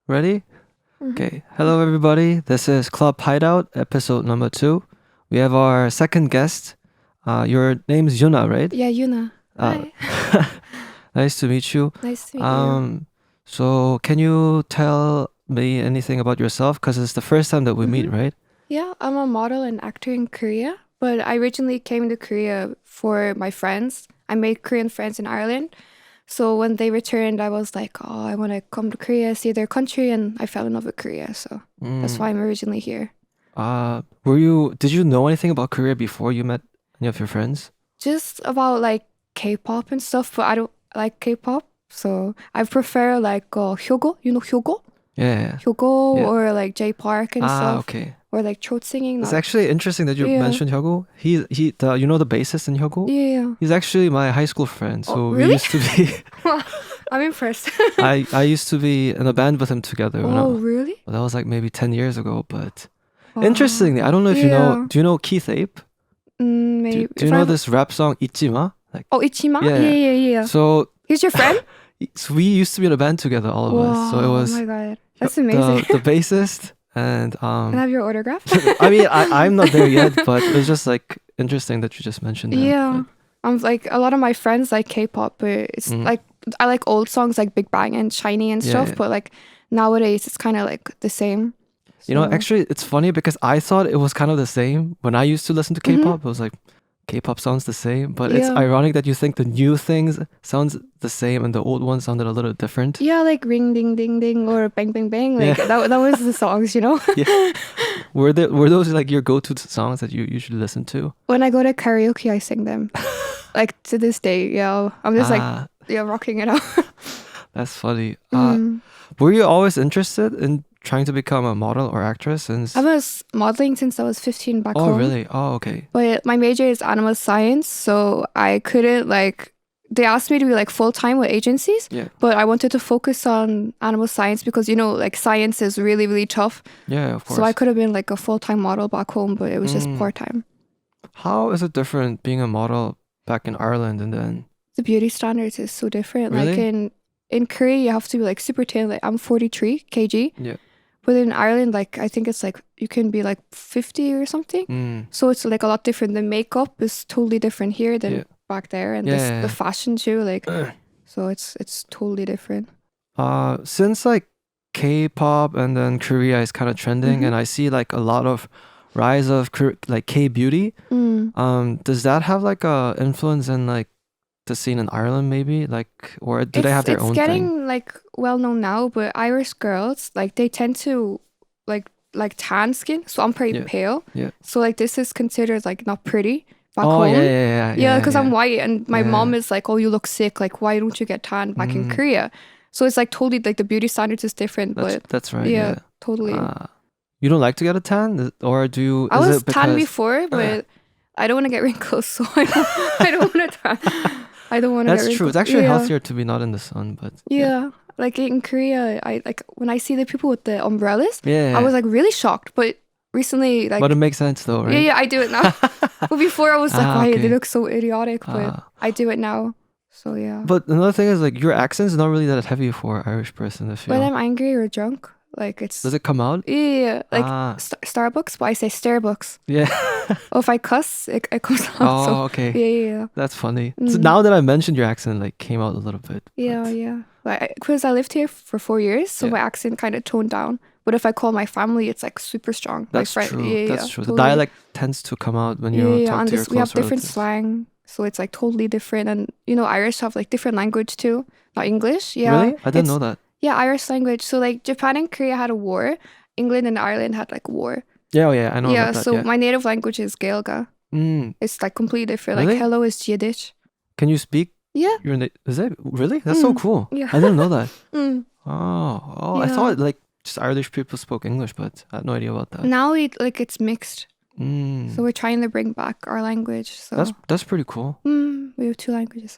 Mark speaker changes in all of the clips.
Speaker 1: Ready?
Speaker 2: Mhm.
Speaker 1: Okay. Hello, everybody. This is Club Hideout, episode number 2. We have our second guest. Your name's Yuna, right?
Speaker 2: Yeah, Yuna.
Speaker 1: Uh,
Speaker 2: Hi.
Speaker 1: nice to meet you.
Speaker 2: Nice to meet you.
Speaker 1: So can you tell me anything about yourself? Because it's the first time that we meet, right?
Speaker 2: Yeah, I'm a model and actor in Korea, but I originally came to Korea for my friends. I made Korean friends in Ireland. So when they returned, I was like, oh, I want to come to Korea, see their country, and I fell in love with Korea. So that's why I'm originally here.
Speaker 1: Did you know anything about Korea before you met any of your friends?
Speaker 2: Just about like K-pop and stuff, but I don't like K-pop. So I prefer like Hyogo, you know Hyogo?
Speaker 1: Yeah.
Speaker 2: Hyogo
Speaker 1: Yeah.
Speaker 2: or like J Park and stuff.
Speaker 1: Okay.
Speaker 2: Or like throat singing.
Speaker 1: It's actually interesting that you
Speaker 2: Yeah.
Speaker 1: mentioned Hyogo. You know the bassist in Hyogo?
Speaker 2: Yeah.
Speaker 1: He's actually my high school friend. So we
Speaker 2: really?
Speaker 1: used to be.
Speaker 2: I'm impressed.
Speaker 1: I used to be in a band with him together.
Speaker 2: Really?
Speaker 1: That was like maybe 10 years ago. But
Speaker 2: Wow.
Speaker 1: interestingly, I don't know if you know.
Speaker 2: Yeah.
Speaker 1: Do you know Keith Ape?
Speaker 2: Maybe.
Speaker 1: Do you know this rap song Ichima? Like,
Speaker 2: Ichima?
Speaker 1: Yeah.
Speaker 2: Yeah.
Speaker 1: so
Speaker 2: He's your friend?
Speaker 1: we used to be in a band together, all of us. So it was
Speaker 2: Oh my god. That's amazing.
Speaker 1: the bassist and
Speaker 2: Can I have your autograph?
Speaker 1: I mean, I'm not there yet, but it was just like interesting that you just mentioned that.
Speaker 2: Yeah. I'm like a lot of my friends like K-pop, but it's like I like old songs like Big Bang and Shiny and stuff,
Speaker 1: Yeah.
Speaker 2: but like nowadays it's kind of like the same.
Speaker 1: You know,
Speaker 2: So-
Speaker 1: actually, it's funny because I thought it was kind of the same when I used to listen to K-pop. It was like K-pop sounds the same, but it's
Speaker 2: Yeah.
Speaker 1: ironic that you think the new things sounds the same and the old ones sounded a little different.
Speaker 2: Yeah, like Ring Ding Ding Ding or Bang Bang Bang. Like
Speaker 1: Yeah.
Speaker 2: that was the songs, you know?
Speaker 1: Yeah. Were those like your go-to songs that you usually listen to?
Speaker 2: When I go to karaoke, I sing them. Like to this day, yeah. I'm just like, rocking it out.
Speaker 1: That's funny.
Speaker 2: Mm.
Speaker 1: Were you always interested in trying to become a model or actress? Since
Speaker 2: I was modeling since I was 15 back home.
Speaker 1: Oh, really? Oh, okay.
Speaker 2: But my major is animal science, so I couldn't like. They asked me to be like full time with agencies,
Speaker 1: Yeah.
Speaker 2: but I wanted to focus on animal science because you know like science is really really tough.
Speaker 1: Yeah, of course.
Speaker 2: So I could have been like a full time model back home, but it was just part time.
Speaker 1: How is it different being a model back in Ireland and then?
Speaker 2: The beauty standards is so different. Like
Speaker 1: Really?
Speaker 2: in Korea, you have to be like super thin. Like I'm 43 kg.
Speaker 1: Yeah.
Speaker 2: But in Ireland, like I think it's like you can be like 50 or something. So it's like a lot different. The makeup is totally different here than back there, and the fashion too. Like, so it's totally different.
Speaker 1: Since like K-pop and then Korea is kind of trending, and I see like a lot of rise of like K-beauty. Does that have like a influence in like the scene in Ireland maybe, like, or do they have their own
Speaker 2: It's getting
Speaker 1: thing?
Speaker 2: like well known now, but Irish girls like they tend to like tan skin, so I'm pretty pale.
Speaker 1: Yeah.
Speaker 2: So like this is considered like not pretty back
Speaker 1: Oh
Speaker 2: home.
Speaker 1: yeah.
Speaker 2: Because I'm white, and my
Speaker 1: Yeah.
Speaker 2: mom is like, "Oh, you look sick. Like, why don't you get tan back in Korea?" So it's like totally like the beauty standards is different.
Speaker 1: That's right.
Speaker 2: Yeah, totally.
Speaker 1: You don't like to get a tan, or do you?
Speaker 2: I
Speaker 1: is
Speaker 2: was
Speaker 1: it
Speaker 2: tan
Speaker 1: because-
Speaker 2: before, but I don't want to get wrinkles, so I don't want to tan. I don't want to.
Speaker 1: That's true. It's actually healthier to be not in the sun, but
Speaker 2: Yeah. Like in Korea, I like when I see the people with the umbrellas,
Speaker 1: Yeah.
Speaker 2: I was like really shocked. But recently, like
Speaker 1: But it makes sense though, right?
Speaker 2: yeah, I do it now. But before I was like, why
Speaker 1: okay.
Speaker 2: they look so idiotic? But I do it now. So yeah.
Speaker 1: But another thing is like your accent is not really that heavy for an Irish person. I feel.
Speaker 2: When I'm angry or drunk, like it's
Speaker 1: Does it come out?
Speaker 2: yeah, like
Speaker 1: Ah.
Speaker 2: Starbucks, but I say Starbucks.
Speaker 1: Yeah.
Speaker 2: Or if I cuss, it comes out.
Speaker 1: Oh,
Speaker 2: So,
Speaker 1: okay.
Speaker 2: yeah.
Speaker 1: That's funny. So now that I mentioned your accent, like came out a little bit.
Speaker 2: Yeah. Because I lived here for 4 years, so my accent kind of toned down. But if I call my family, it's like super strong.
Speaker 1: That's
Speaker 2: my friend,
Speaker 1: true. That's true.
Speaker 2: totally.
Speaker 1: The dialect tends to come out when you talk
Speaker 2: and
Speaker 1: to your
Speaker 2: we have
Speaker 1: close
Speaker 2: different
Speaker 1: relatives.
Speaker 2: slang, so it's like totally different. And you know, Irish have like different language too, not English. Yeah,
Speaker 1: Really? I didn't know that.
Speaker 2: Yeah, Irish language. So like Japan and Korea had a war. England and Ireland had like war.
Speaker 1: Yeah, I know
Speaker 2: Yeah,
Speaker 1: about that.
Speaker 2: so
Speaker 1: Yeah.
Speaker 2: my native language is Gaeilge. It's like completely different.
Speaker 1: Really?
Speaker 2: Like hello is Yiddish.
Speaker 1: Can you speak
Speaker 2: Yeah.
Speaker 1: your is it really? That's so cool.
Speaker 2: Yeah.
Speaker 1: I didn't know that.
Speaker 2: Mm.
Speaker 1: Oh, I
Speaker 2: Yeah.
Speaker 1: thought like just Irish people spoke English, but I had no idea about that.
Speaker 2: Now it's mixed. So we're trying to bring back our language. So
Speaker 1: That's pretty cool.
Speaker 2: we have 2 languages.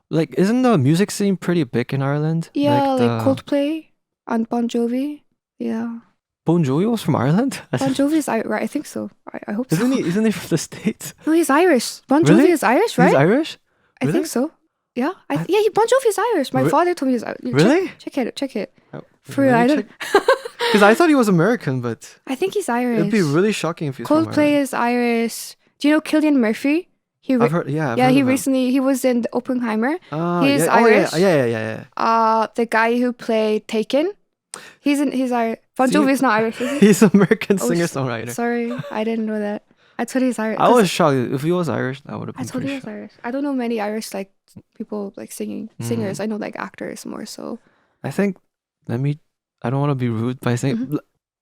Speaker 1: Like, isn't the music scene pretty big in Ireland?
Speaker 2: Yeah, like
Speaker 1: the
Speaker 2: Coldplay and Bon Jovi. Yeah.
Speaker 1: Bon Jovi was from Ireland.
Speaker 2: Bon Jovi is right. I think so. I hope so.
Speaker 1: Isn't he from the States?
Speaker 2: No, he's Irish. Bon
Speaker 1: Really?
Speaker 2: Jovi is Irish, right?
Speaker 1: He's Irish?
Speaker 2: I
Speaker 1: Really?
Speaker 2: think so. Yeah, Bon Jovi's Irish. My father told me he's Irish.
Speaker 1: Really?
Speaker 2: Check it.
Speaker 1: Oh,
Speaker 2: For real, I don't.
Speaker 1: Because I thought he was American, but
Speaker 2: I think he's Irish.
Speaker 1: it'd be really shocking if he's from
Speaker 2: Coldplay
Speaker 1: Ireland.
Speaker 2: is Irish. Do you know Cillian Murphy?
Speaker 1: I've heard.
Speaker 2: Yeah,
Speaker 1: I've heard
Speaker 2: he
Speaker 1: of him.
Speaker 2: recently he was in Oppenheimer. He's
Speaker 1: yeah.
Speaker 2: Irish.
Speaker 1: Oh, yeah.
Speaker 2: The guy who played Taken, he's Irish. Bon
Speaker 1: See?
Speaker 2: Jovi's not Irish, is he?
Speaker 1: He's an American
Speaker 2: Oh,
Speaker 1: singer-songwriter.
Speaker 2: Sorry, I didn't know that. I thought he's Irish.
Speaker 1: I was shocked. If he was Irish, that would have
Speaker 2: I
Speaker 1: been
Speaker 2: thought he
Speaker 1: pretty
Speaker 2: was
Speaker 1: shocked.
Speaker 2: Irish. I don't know many Irish like people like singers. I know like actors more so.
Speaker 1: I think. I don't want to be rude by saying.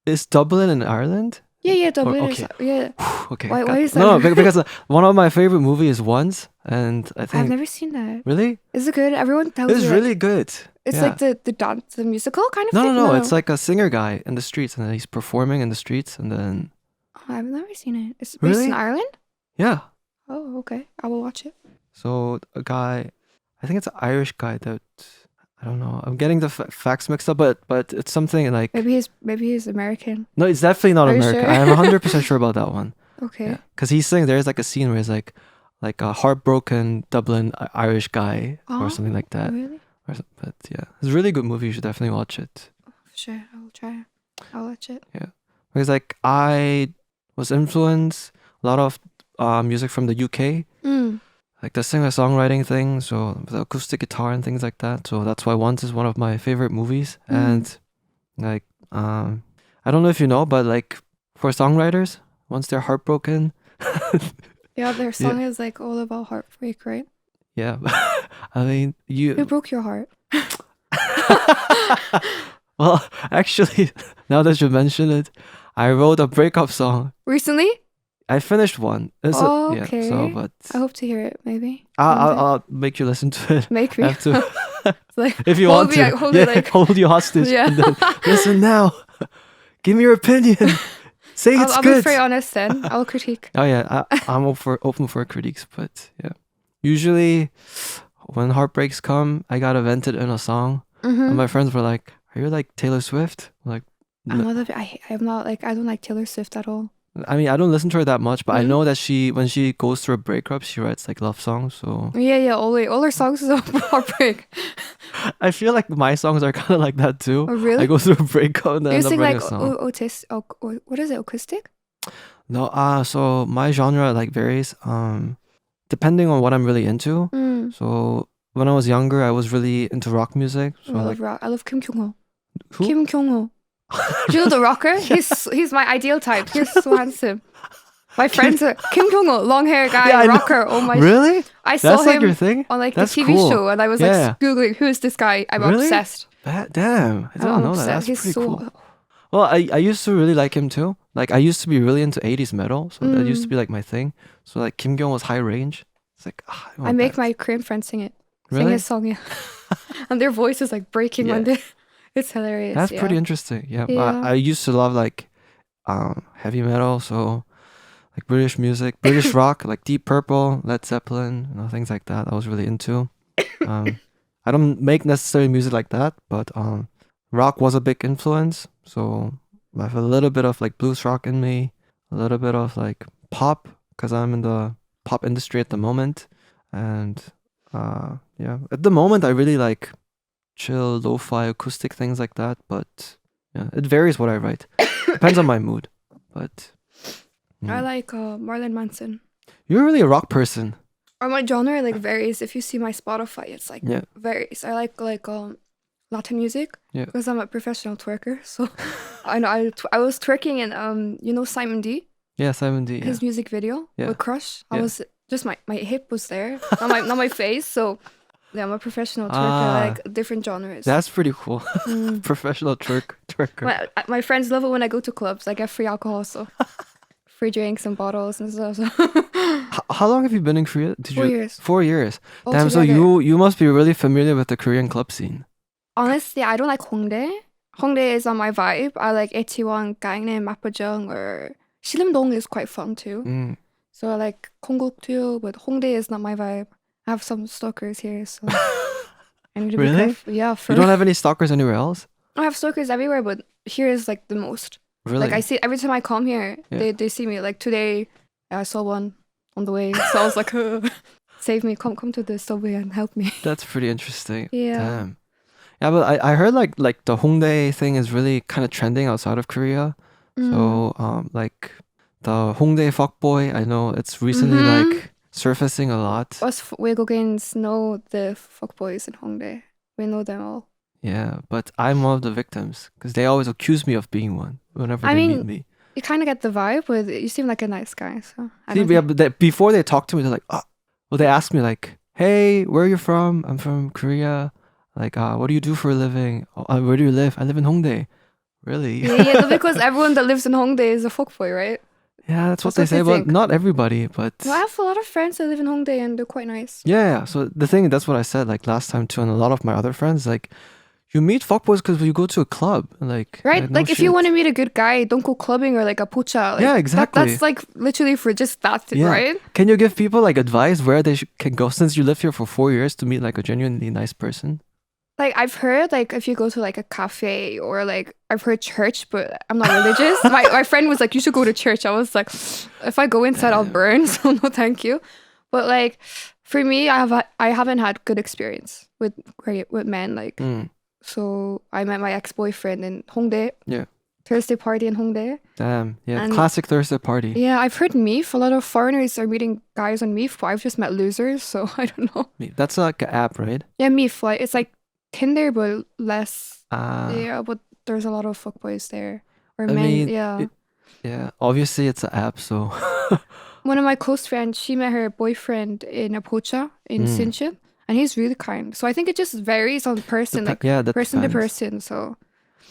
Speaker 1: Is Dublin in Ireland?
Speaker 2: Yeah, Dublin.
Speaker 1: okay. Okay.
Speaker 2: Why is that?
Speaker 1: No, because one of my favorite movies is Once, and I
Speaker 2: I've
Speaker 1: think.
Speaker 2: never seen that.
Speaker 1: Really?
Speaker 2: Is it good? Everyone tells
Speaker 1: It's
Speaker 2: me
Speaker 1: really good.
Speaker 2: it's
Speaker 1: Yeah.
Speaker 2: like the dance, the musical kind of thing.
Speaker 1: No. It's like a singer guy in the streets, and then he's performing in the streets, and then
Speaker 2: Oh, I've never seen it. It's based
Speaker 1: Really?
Speaker 2: in Ireland.
Speaker 1: yeah.
Speaker 2: Oh, okay. I will watch it.
Speaker 1: So a guy, I think it's an Irish guy that I don't know. I'm getting the facts mixed up, but it's something like
Speaker 2: Maybe he's American.
Speaker 1: no, it's definitely not
Speaker 2: Are you
Speaker 1: American.
Speaker 2: sure?
Speaker 1: I'm 100% sure about that one.
Speaker 2: Okay.
Speaker 1: Yeah, because he's saying there's like a scene where he's like a heartbroken Dublin Irish guy
Speaker 2: Oh,
Speaker 1: or something like that.
Speaker 2: Really?
Speaker 1: But yeah, it's a really good movie. You should definitely watch it.
Speaker 2: For sure. I will try. I'll watch it.
Speaker 1: Because like I was influenced a lot of music from the UK, like the singer-songwriting thing, so the acoustic guitar and things like that. So that's why Once is one of my favorite movies. And like I don't know if you know, but like for songwriters, once they're heartbroken,
Speaker 2: Yeah, their song is like all about heartbreak, right?
Speaker 1: yeah. I mean,
Speaker 2: Who broke your heart?
Speaker 1: Well, actually, now that you mention it, I wrote a breakup song.
Speaker 2: Recently?
Speaker 1: I finished one.
Speaker 2: Okay.
Speaker 1: So, but
Speaker 2: I hope to hear it. Maybe.
Speaker 1: I'll make you listen to it.
Speaker 2: Make me.
Speaker 1: I have to,
Speaker 2: Like,
Speaker 1: if you
Speaker 2: hold
Speaker 1: want
Speaker 2: me,
Speaker 1: to.
Speaker 2: hold me, like-
Speaker 1: hold you hostage.
Speaker 2: Yeah.
Speaker 1: And then, listen now. Give me your opinion. Say it's
Speaker 2: I'll
Speaker 1: good.
Speaker 2: be very honest then. I'll critique.
Speaker 1: Oh yeah, I'm open for critiques, but yeah. Usually, when heartbreaks come, I gotta vent it in a song. And my friends were like, "Are you like Taylor Swift?" I'm like,
Speaker 2: I'm not I'm not like I don't like Taylor Swift at all.
Speaker 1: I mean, I don't listen to her that much, but I know that when she goes through a breakup, she writes like love songs. So
Speaker 2: Yeah. All her songs is about heartbreak.
Speaker 1: I feel like my songs are kind of like that too.
Speaker 2: Oh, really?
Speaker 1: I go through a breakup and then
Speaker 2: You
Speaker 1: end up
Speaker 2: sing
Speaker 1: writing
Speaker 2: like
Speaker 1: a song.
Speaker 2: what is it? Acoustic?
Speaker 1: No, so my genre like varies, depending on what I'm really into. So when I was younger, I was really into rock music. So
Speaker 2: I
Speaker 1: like
Speaker 2: love rock. I love Kim Kyung-ho.
Speaker 1: who?
Speaker 2: Kim Kyung-ho. Do you know the rocker? He's my ideal type. He's so handsome. My friends are Kim Kyung-ho, long hair guy,
Speaker 1: Yeah, I know.
Speaker 2: rocker. Oh my!
Speaker 1: Really?
Speaker 2: I saw
Speaker 1: That's like
Speaker 2: him
Speaker 1: your thing?
Speaker 2: on like
Speaker 1: That's
Speaker 2: the TV
Speaker 1: cool.
Speaker 2: show, and I was
Speaker 1: Yeah.
Speaker 2: like googling who is this guy. I'm
Speaker 1: Really?
Speaker 2: obsessed.
Speaker 1: Damn, I don't
Speaker 2: I'm
Speaker 1: know that.
Speaker 2: obsessed.
Speaker 1: That's
Speaker 2: He's
Speaker 1: pretty
Speaker 2: so
Speaker 1: cool. Well, I used to really like him too. Like I used to be really into 80s metal, so that used to be like my thing. So like Kim Kyung was high range. It's like
Speaker 2: I make my Korean friends sing it. Sing
Speaker 1: Really?
Speaker 2: his song, yeah. And their voice is like breaking
Speaker 1: Yeah.
Speaker 2: when they. It's hilarious.
Speaker 1: That's
Speaker 2: yeah.
Speaker 1: pretty interesting. Yeah,
Speaker 2: Yeah.
Speaker 1: I used to love like heavy metal, so like British music, British rock, like Deep Purple, Led Zeppelin, things like that. I was really into. I don't make necessarily music like that, but rock was a big influence. So I have a little bit of like blues rock in me, a little bit of like pop, because I'm in the pop industry at the moment. And yeah, at the moment I really like chill, lo-fi, acoustic things like that. But yeah, it varies what I write. Depends on my mood. But
Speaker 2: I like Marilyn Manson.
Speaker 1: you're really a rock person.
Speaker 2: Or my genre like varies. If you see my Spotify, it's like
Speaker 1: Yeah.
Speaker 2: varies. I like Latin music
Speaker 1: Yeah.
Speaker 2: because I'm a professional twerker. So I know I was twerking in Simon D.
Speaker 1: Yeah, 70. Yeah.
Speaker 2: His music video
Speaker 1: Yeah.
Speaker 2: with Crush. I
Speaker 1: Yeah.
Speaker 2: was just my hip was there, not my face. So yeah, I'm a professional twerker. I like different genres.
Speaker 1: That's pretty cool. Professional twerker.
Speaker 2: My friends love it when I go to clubs. I get free alcohol, so free drinks and bottles and stuff. So.
Speaker 1: How long have you been in Korea?
Speaker 2: 4 years.
Speaker 1: 4 years. Damn, so
Speaker 2: Altogether.
Speaker 1: you must be really familiar with the Korean club scene.
Speaker 2: Honestly, I don't like Hongdae. Hongdae is on my vibe. I like EP2-1, Gangnam, Apgujeong, or Silimdong is quite fun too. So I like Kongguk too, but Hongdae is not my vibe. I have some stalkers here, so I need to be
Speaker 1: Really?
Speaker 2: careful. Yeah,
Speaker 1: You don't have any stalkers anywhere else?
Speaker 2: I have stalkers everywhere, but here is like the most.
Speaker 1: Really?
Speaker 2: Like I see every time I come here,
Speaker 1: Yeah.
Speaker 2: they see me. Like today, I saw one on the way, so I was like, save me, come to the subway and help me.
Speaker 1: That's pretty interesting.
Speaker 2: Yeah.
Speaker 1: Damn. Yeah, but I heard like the Hongdae thing is really kind of trending outside of Korea. So like the Hongdae fuckboy, I know it's recently like surfacing a lot.
Speaker 2: Us 외국인s know the fuckboys in Hongdae. We know them all.
Speaker 1: Yeah, but I'm one of the victims because they always accuse me of being one whenever they meet me.
Speaker 2: You kind of get the vibe, but you seem like a nice guy. So
Speaker 1: but before they talk to me, they're like, oh, well, they ask me like, hey, where are you from? I'm from Korea. Like, what do you do for a living? Where do you live? I live in Hongdae. Really?
Speaker 2: Yeah, because everyone that lives in Hongdae is a fuckboy, right?
Speaker 1: Yeah, that's what they say. But not everybody. But
Speaker 2: I have a lot of friends that live in Hongdae and they're quite nice.
Speaker 1: Yeah. So the thing, that's what I said like last time too, and a lot of my other friends, like, you meet fuckboys because you go to a club, like
Speaker 2: right.
Speaker 1: No
Speaker 2: like if you want to meet a good guy, don't go clubbing or like a pocha. Like,
Speaker 1: yeah, exactly.
Speaker 2: That's like literally for just that, right?
Speaker 1: Can you give people like advice where they can go since you live here for 4 years to meet like a genuinely nice person?
Speaker 2: Like I've heard like if you go to like a cafe or like I've heard church, but I'm not religious. my friend was like, you should go to church. I was like, if I go inside, I'll burn. So no, thank you. But like for me, I haven't had good experience with men. Like so I met my ex-boyfriend in Hongdae. Yeah. Thursday party in Hongdae.
Speaker 1: Damn. Yeah. And classic Thursday party.
Speaker 2: Yeah, I've heard Meef. A lot of foreigners are meeting guys on Meef, but I've just met losers, so I don't know.
Speaker 1: That's like an app, right?
Speaker 2: Yeah, Meef. Like it's like Tinder, but less. Yeah, but there's a lot of fuckboys there. Or men. Mean,
Speaker 1: yeah. Obviously, it's an app, so.
Speaker 2: One of my close friends, she met her boyfriend in a pocha in Sinchon. And he's really kind. So I think it just varies on person, person to person. So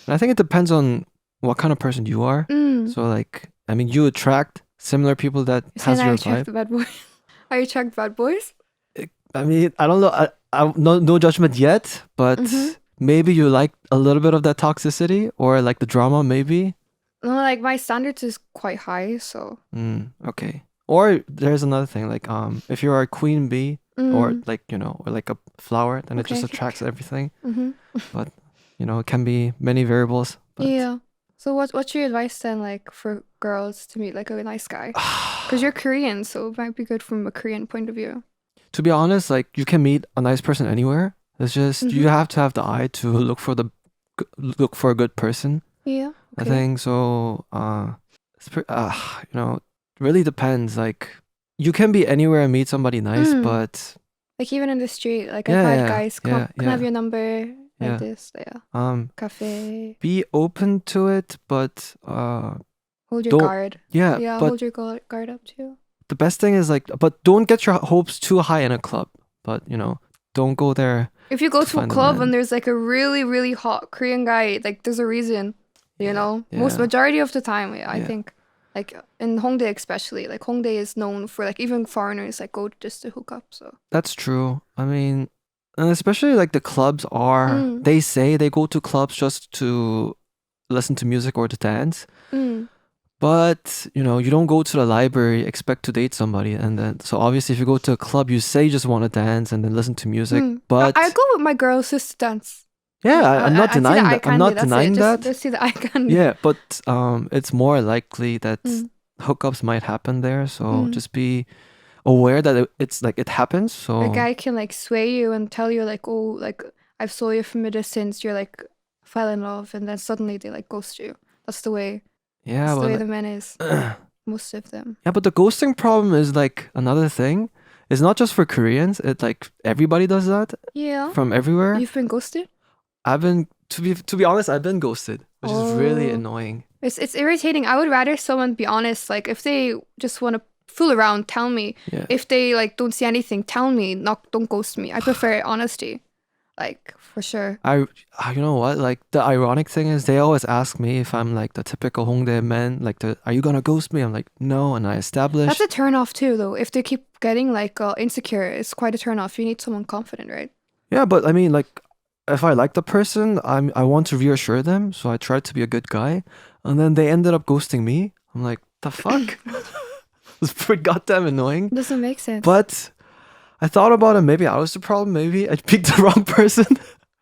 Speaker 1: I think it depends on what kind of person you are. So like, I mean, you attract similar people that has your vibe.
Speaker 2: The bad boys. I attract bad boys.
Speaker 1: I mean, I don't know. I no judgment yet, but maybe you like a little bit of that toxicity or like the drama, maybe.
Speaker 2: No, like my standards is quite high, so.
Speaker 1: Okay. Or there's another thing, like if you're a queen bee. Or like, or like a flower, then it just attracts everything. But, it can be many variables. But...
Speaker 2: Yeah. So what's your advice then, like, for girls to meet like a nice guy? Because you're Korean, so it might be good from a Korean point of view.
Speaker 1: To be honest, like, you can meet a nice person anywhere. It's just, you have to have the eye to look for a good person.
Speaker 2: Yeah.
Speaker 1: Okay. I think so. Really depends. Like, you can be anywhere and meet somebody nice, but
Speaker 2: like even in the street, like I've had guys can I have your number like this, cafe.
Speaker 1: Be open to it, but
Speaker 2: hold your guard.
Speaker 1: Yeah, but
Speaker 2: hold your guard up too.
Speaker 1: The best thing is like, but don't get your hopes too high in a club. But don't go there.
Speaker 2: If you go to a club and there's like a really really hot Korean guy, like there's a reason. Most majority of the time, I think. Like in Hongdae especially, like Hongdae is known for like even foreigners like go just to hook up. So
Speaker 1: that's true. I mean, and especially like the clubs are, they say they go to clubs just to listen to music or to dance. But you don't go to the library expect to date somebody, and then so obviously if you go to a club, you say you just want to dance and then listen to music. But
Speaker 2: I go with my girls just to dance.
Speaker 1: Yeah, I'm not denying that. I'm not denying that.
Speaker 2: Just see the eye candy.
Speaker 1: Yeah, but it's more likely that hookups might happen there. So just be aware that it's like it happens. So
Speaker 2: a guy can like sway you and tell you like, oh, like I've saw you from a distance. You're like fell in love, and then suddenly they like ghost you. That's the way. Yeah, that's the way the men is. Most of them.
Speaker 1: Yeah, but the ghosting problem is like another thing. It's not just for Koreans. It like everybody does that.
Speaker 2: Yeah.
Speaker 1: From everywhere.
Speaker 2: You've been ghosted?
Speaker 1: I've been to be honest, I've been ghosted, which is really annoying.
Speaker 2: It's irritating. I would rather someone be honest. Like if they just want to fool around, tell me. Yeah. If they like don't see anything, tell me. Don't ghost me. I prefer honesty. Like for sure.
Speaker 1: You know what? Like the ironic thing is they always ask me if I'm like the typical Hongdae man. Like are you gonna ghost me? I'm like no, and I establish.
Speaker 2: That's a turn off too, though. If they keep getting like insecure, it's quite a turn off. You need someone confident, right?
Speaker 1: Yeah, but I mean like. If I like the person, I want to reassure them, so I tried to be a good guy, and then they ended up ghosting me. I'm like, the fuck? It's pretty goddamn annoying.
Speaker 2: Doesn't make sense.
Speaker 1: But I thought about it. Maybe I was the problem. Maybe I picked the wrong person.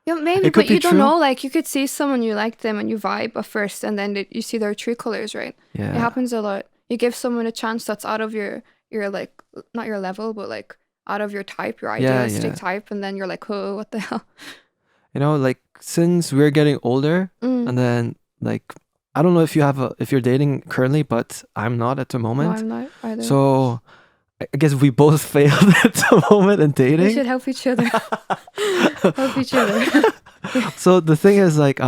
Speaker 2: Yeah, maybe, but you don't know. Like you could see someone you like them and you vibe at first, and then you see their true colors, right? Yeah, it happens a lot. You give someone a chance that's out of your like not your level, but like out of your type, your
Speaker 1: Yeah,
Speaker 2: idealistic
Speaker 1: yeah.
Speaker 2: type, and then you're like, oh, what the hell?
Speaker 1: You know, like since we're getting older,
Speaker 2: Mm.
Speaker 1: and then like I don't know if you're dating currently, but I'm not at the
Speaker 2: No,
Speaker 1: moment.
Speaker 2: I'm not either.
Speaker 1: So I guess we both failed at the moment in
Speaker 2: We
Speaker 1: dating.
Speaker 2: should help each other. Help each other.
Speaker 1: So the thing is like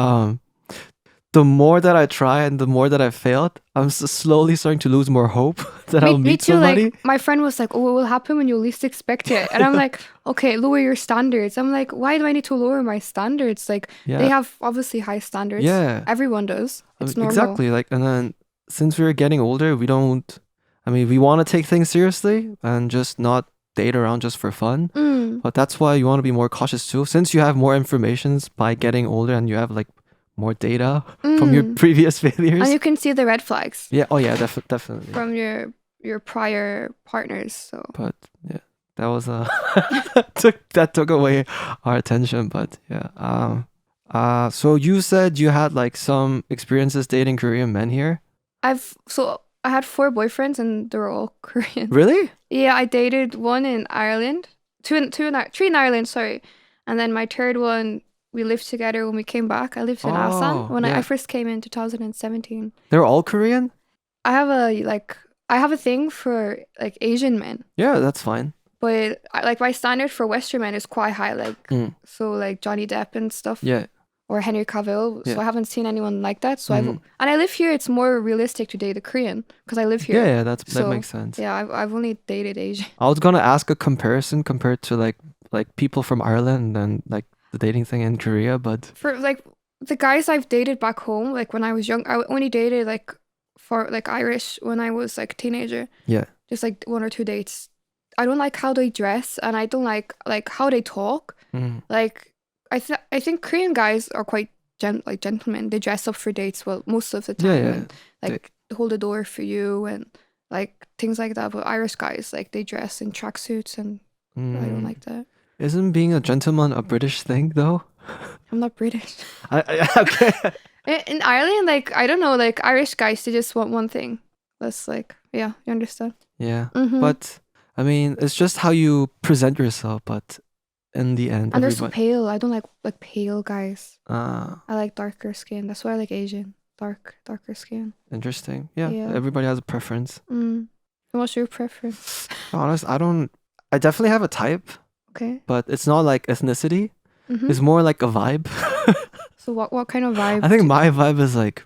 Speaker 1: the more that I try and the more that I failed, I'm slowly starting to lose more hope that I'll
Speaker 2: Me
Speaker 1: meet
Speaker 2: too.
Speaker 1: somebody.
Speaker 2: Like my friend was like, "Oh, it will happen when you least expect it," and I'm like, "Okay, lower your standards." I'm like, "Why do I need to lower my standards?" Like they
Speaker 1: Yeah.
Speaker 2: have obviously high standards.
Speaker 1: Yeah.
Speaker 2: Everyone does. It's normal.
Speaker 1: Exactly. Like, and then since we're getting older, we don't, I mean, we want to take things seriously and just not date around just for fun.
Speaker 2: Mm.
Speaker 1: But that's why you want to be more cautious too. Since you have more informations by getting older and you have like more data from your previous failures.
Speaker 2: And you can see the red flags.
Speaker 1: Yeah. Oh yeah, definitely.
Speaker 2: From your prior partners. So.
Speaker 1: But yeah, that was took away our attention. But yeah. So you said you had like some experiences dating Korean men here?
Speaker 2: I had 4 boyfriends and they were all Korean.
Speaker 1: Really?
Speaker 2: Yeah, I dated 1 in Ireland, 3 in Ireland, sorry. And then my 3rd one, we lived together when we came back. I lived in Asan when I first came in 2017.
Speaker 1: They're all Korean?
Speaker 2: I have a thing for like Asian men.
Speaker 1: Yeah, that's fine.
Speaker 2: But like my standard for Western men is quite high, like so like Johnny Depp and stuff.
Speaker 1: Yeah.
Speaker 2: Or Henry Cavill.
Speaker 1: Yeah.
Speaker 2: So I haven't seen anyone like that. So and I live here. It's more realistic to date a Korean because I live here.
Speaker 1: Yeah, that makes sense.
Speaker 2: Yeah, I've only dated Asian.
Speaker 1: I was gonna ask a comparison compared to like people from Ireland and like the dating thing in Korea, but
Speaker 2: for like the guys I've dated back home, like when I was young, I only dated like for like Irish when I was like a teenager.
Speaker 1: Yeah.
Speaker 2: Just like 1 or 2 dates. I don't like how they dress and I don't like how they talk. Like I think Korean guys are quite gentlemen. They dress up for dates well most of the time.
Speaker 1: Yeah.
Speaker 2: And, like hold the door for you and like things like that. But Irish guys like they dress in tracksuits and I don't like that.
Speaker 1: Isn't being a gentleman a British thing though?
Speaker 2: I'm not British.
Speaker 1: Okay.
Speaker 2: In Ireland, like I don't know, like Irish guys they just want one thing. That's like you understand.
Speaker 1: Yeah. But I mean, it's just how you present yourself, but in the end,
Speaker 2: and they're so pale. I don't like pale guys.
Speaker 1: I
Speaker 2: like darker skin. That's why I like Asian. Darker skin.
Speaker 1: Interesting. Yeah. Everybody has a preference.
Speaker 2: What's your preference?
Speaker 1: Honest, I definitely have a type.
Speaker 2: Okay.
Speaker 1: But it's not like ethnicity. It's more like a vibe.
Speaker 2: So what kind of vibe?
Speaker 1: I think my vibe is like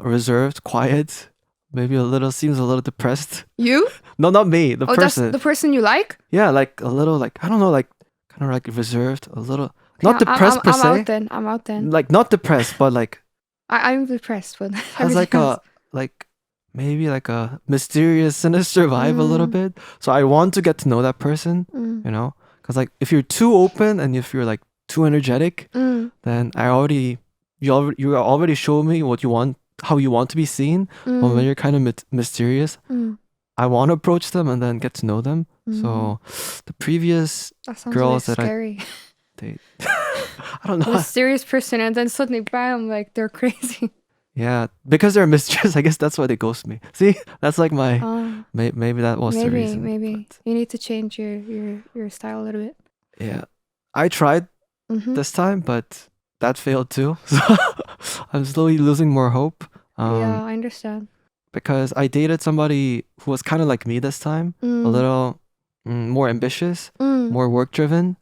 Speaker 1: reserved, quiet, maybe seems a little depressed.
Speaker 2: You?
Speaker 1: No, not me. The person.
Speaker 2: That's the person you like?
Speaker 1: Yeah, like a little like I don't know, like kind of like reserved, a little not depressed per se.
Speaker 2: I'm out then.
Speaker 1: Like not depressed, but like
Speaker 2: I'm depressed, but
Speaker 1: has like a maybe like a mysterious, sinister vibe a little bit. So I want to get to know that person, you know, because like if you're too open and if you're like too energetic, then you already show me what you want, how you want to be seen. But when you're kind of mysterious, I want to approach them and then get to know them. So the previous girls that
Speaker 2: scary.
Speaker 1: I don't know.
Speaker 2: Mysterious person and then suddenly bam, like they're crazy.
Speaker 1: Yeah, because they're mysterious. I guess that's why they ghost me. See, that's like my maybe that was the reason.
Speaker 2: Maybe you need to change your style a little bit.
Speaker 1: Yeah, I tried this time, but that failed too. So I'm slowly losing more hope.
Speaker 2: Yeah, I understand.
Speaker 1: Because I dated somebody who was kind of like me this time, a little more ambitious, more work driven.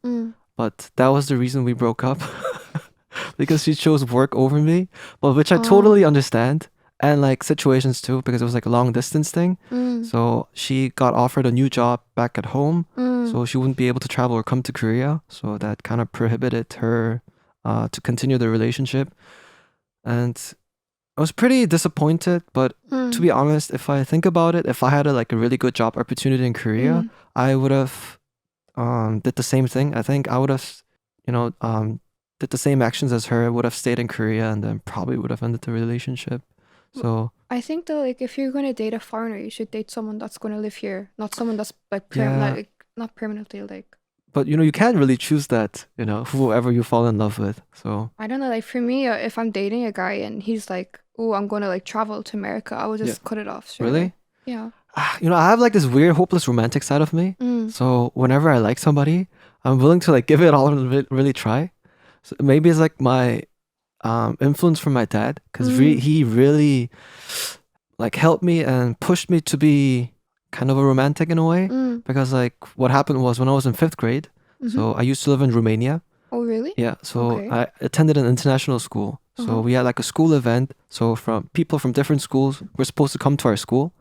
Speaker 1: But that was the reason we broke up. Because she chose work over me, but which I totally understand. And like situations too, because it was like a long distance thing. So she got offered a new job back at home. So she wouldn't be able to travel or come to Korea. So that kind of prohibited her to continue the relationship. And I was pretty disappointed, but to be honest, if I think about it, if I had a really good job opportunity in Korea, I would have did the same thing. I think I would have, did the same actions as her, would have stayed in Korea and then probably would have ended the relationship. So
Speaker 2: I think though, like if you're gonna date a foreigner, you should date someone that's gonna live here, not someone that's like not permanently like.
Speaker 1: But you can't really choose that, whoever you fall in love with. So
Speaker 2: I don't know, like for me, if I'm dating a guy and he's like, oh, I'm gonna like travel to America, I will just cut it off.
Speaker 1: Really?
Speaker 2: Yeah.
Speaker 1: I have like this weird hopeless romantic side of me.
Speaker 2: Mm.
Speaker 1: So whenever I like somebody, I'm willing to like give it all and really try. So maybe it's like my influence from my dad, because he really like helped me and pushed me to be kind of a romantic in a way. Because like what happened was when I was in 5th grade, so I used to live in Romania.
Speaker 2: Oh, really?
Speaker 1: Yeah, so
Speaker 2: Okay.
Speaker 1: I attended an international school. So we had like a school event. So from people from different schools were supposed to come to our school.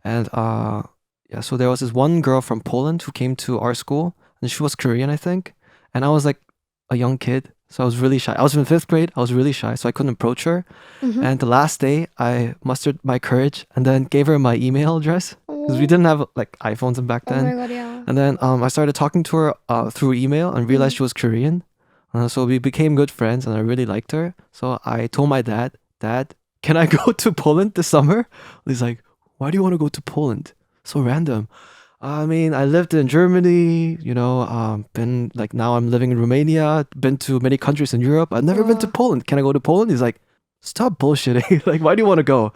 Speaker 1: And yeah, so there was this one girl from Poland who came to our school, and she was Korean, I think. And I was like a young kid, so I was really shy. I was in 5th grade. I was really shy, so I couldn't approach her. And the last day, I mustered my courage and then gave her my email address, because we didn't have like iPhones back then.
Speaker 2: Oh my god, yeah.
Speaker 1: And then I started talking to her through email and realized she was Korean. So we became good friends, and I really liked her. So I told my dad, Dad, can I go to Poland this summer? He's like, why do you want to go to Poland? So random. I mean, I lived in Germany, been like, now I'm living in Romania, been to many countries in Europe. I've never been to Poland. Can I go to Poland? He's like, stop bullshitting. Like, why do you want to go?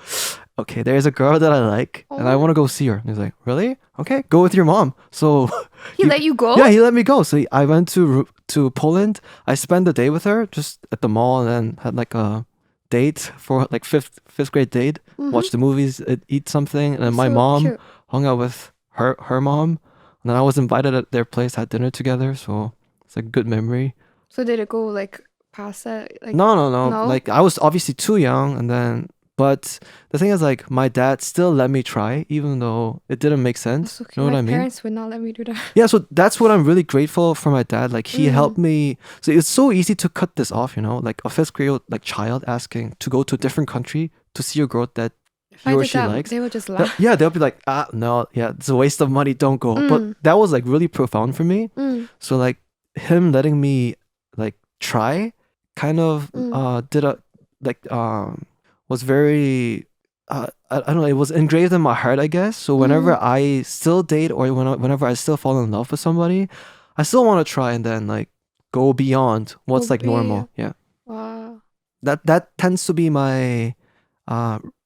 Speaker 1: Okay, there's a girl that I like and I want to go see her. And he's like, really? Okay, go with your mom. So
Speaker 2: He let you go?
Speaker 1: yeah, he let me go. So I went to Poland. I spent the day with her just at the mall, and then had like a date for like fifth grade date. Watch the movies, eat something, and then my
Speaker 2: So
Speaker 1: mom
Speaker 2: cute.
Speaker 1: hung out with her mom, and then I was invited at their place, had dinner together. So it's a good memory.
Speaker 2: So did it go like past that? Like
Speaker 1: No.
Speaker 2: No?
Speaker 1: Like I was obviously too young, and then but the thing is, like, my dad still let me try, even though it didn't make sense.
Speaker 2: That's okay.
Speaker 1: You know what
Speaker 2: My
Speaker 1: I mean?
Speaker 2: parents would not let me do that.
Speaker 1: Yeah, so that's what I'm really grateful for my dad. Like he helped me. So it's so easy to cut this off, like a 5th grade like child asking to go to a different country to see a girl that
Speaker 2: If
Speaker 1: he
Speaker 2: I
Speaker 1: or
Speaker 2: did
Speaker 1: she
Speaker 2: that,
Speaker 1: likes.
Speaker 2: they would just laugh.
Speaker 1: Yeah, they'll be like, no, yeah, it's a waste of money. Don't go. But that was like really profound for me. So like him letting me like try kind of did a like was very I don't know, it was engraved in my heart, I guess. So whenever I still date, or whenever I still fall in love with somebody, I still want to try and then like go beyond what's like normal. Yeah.
Speaker 2: Wow.
Speaker 1: That tends to be my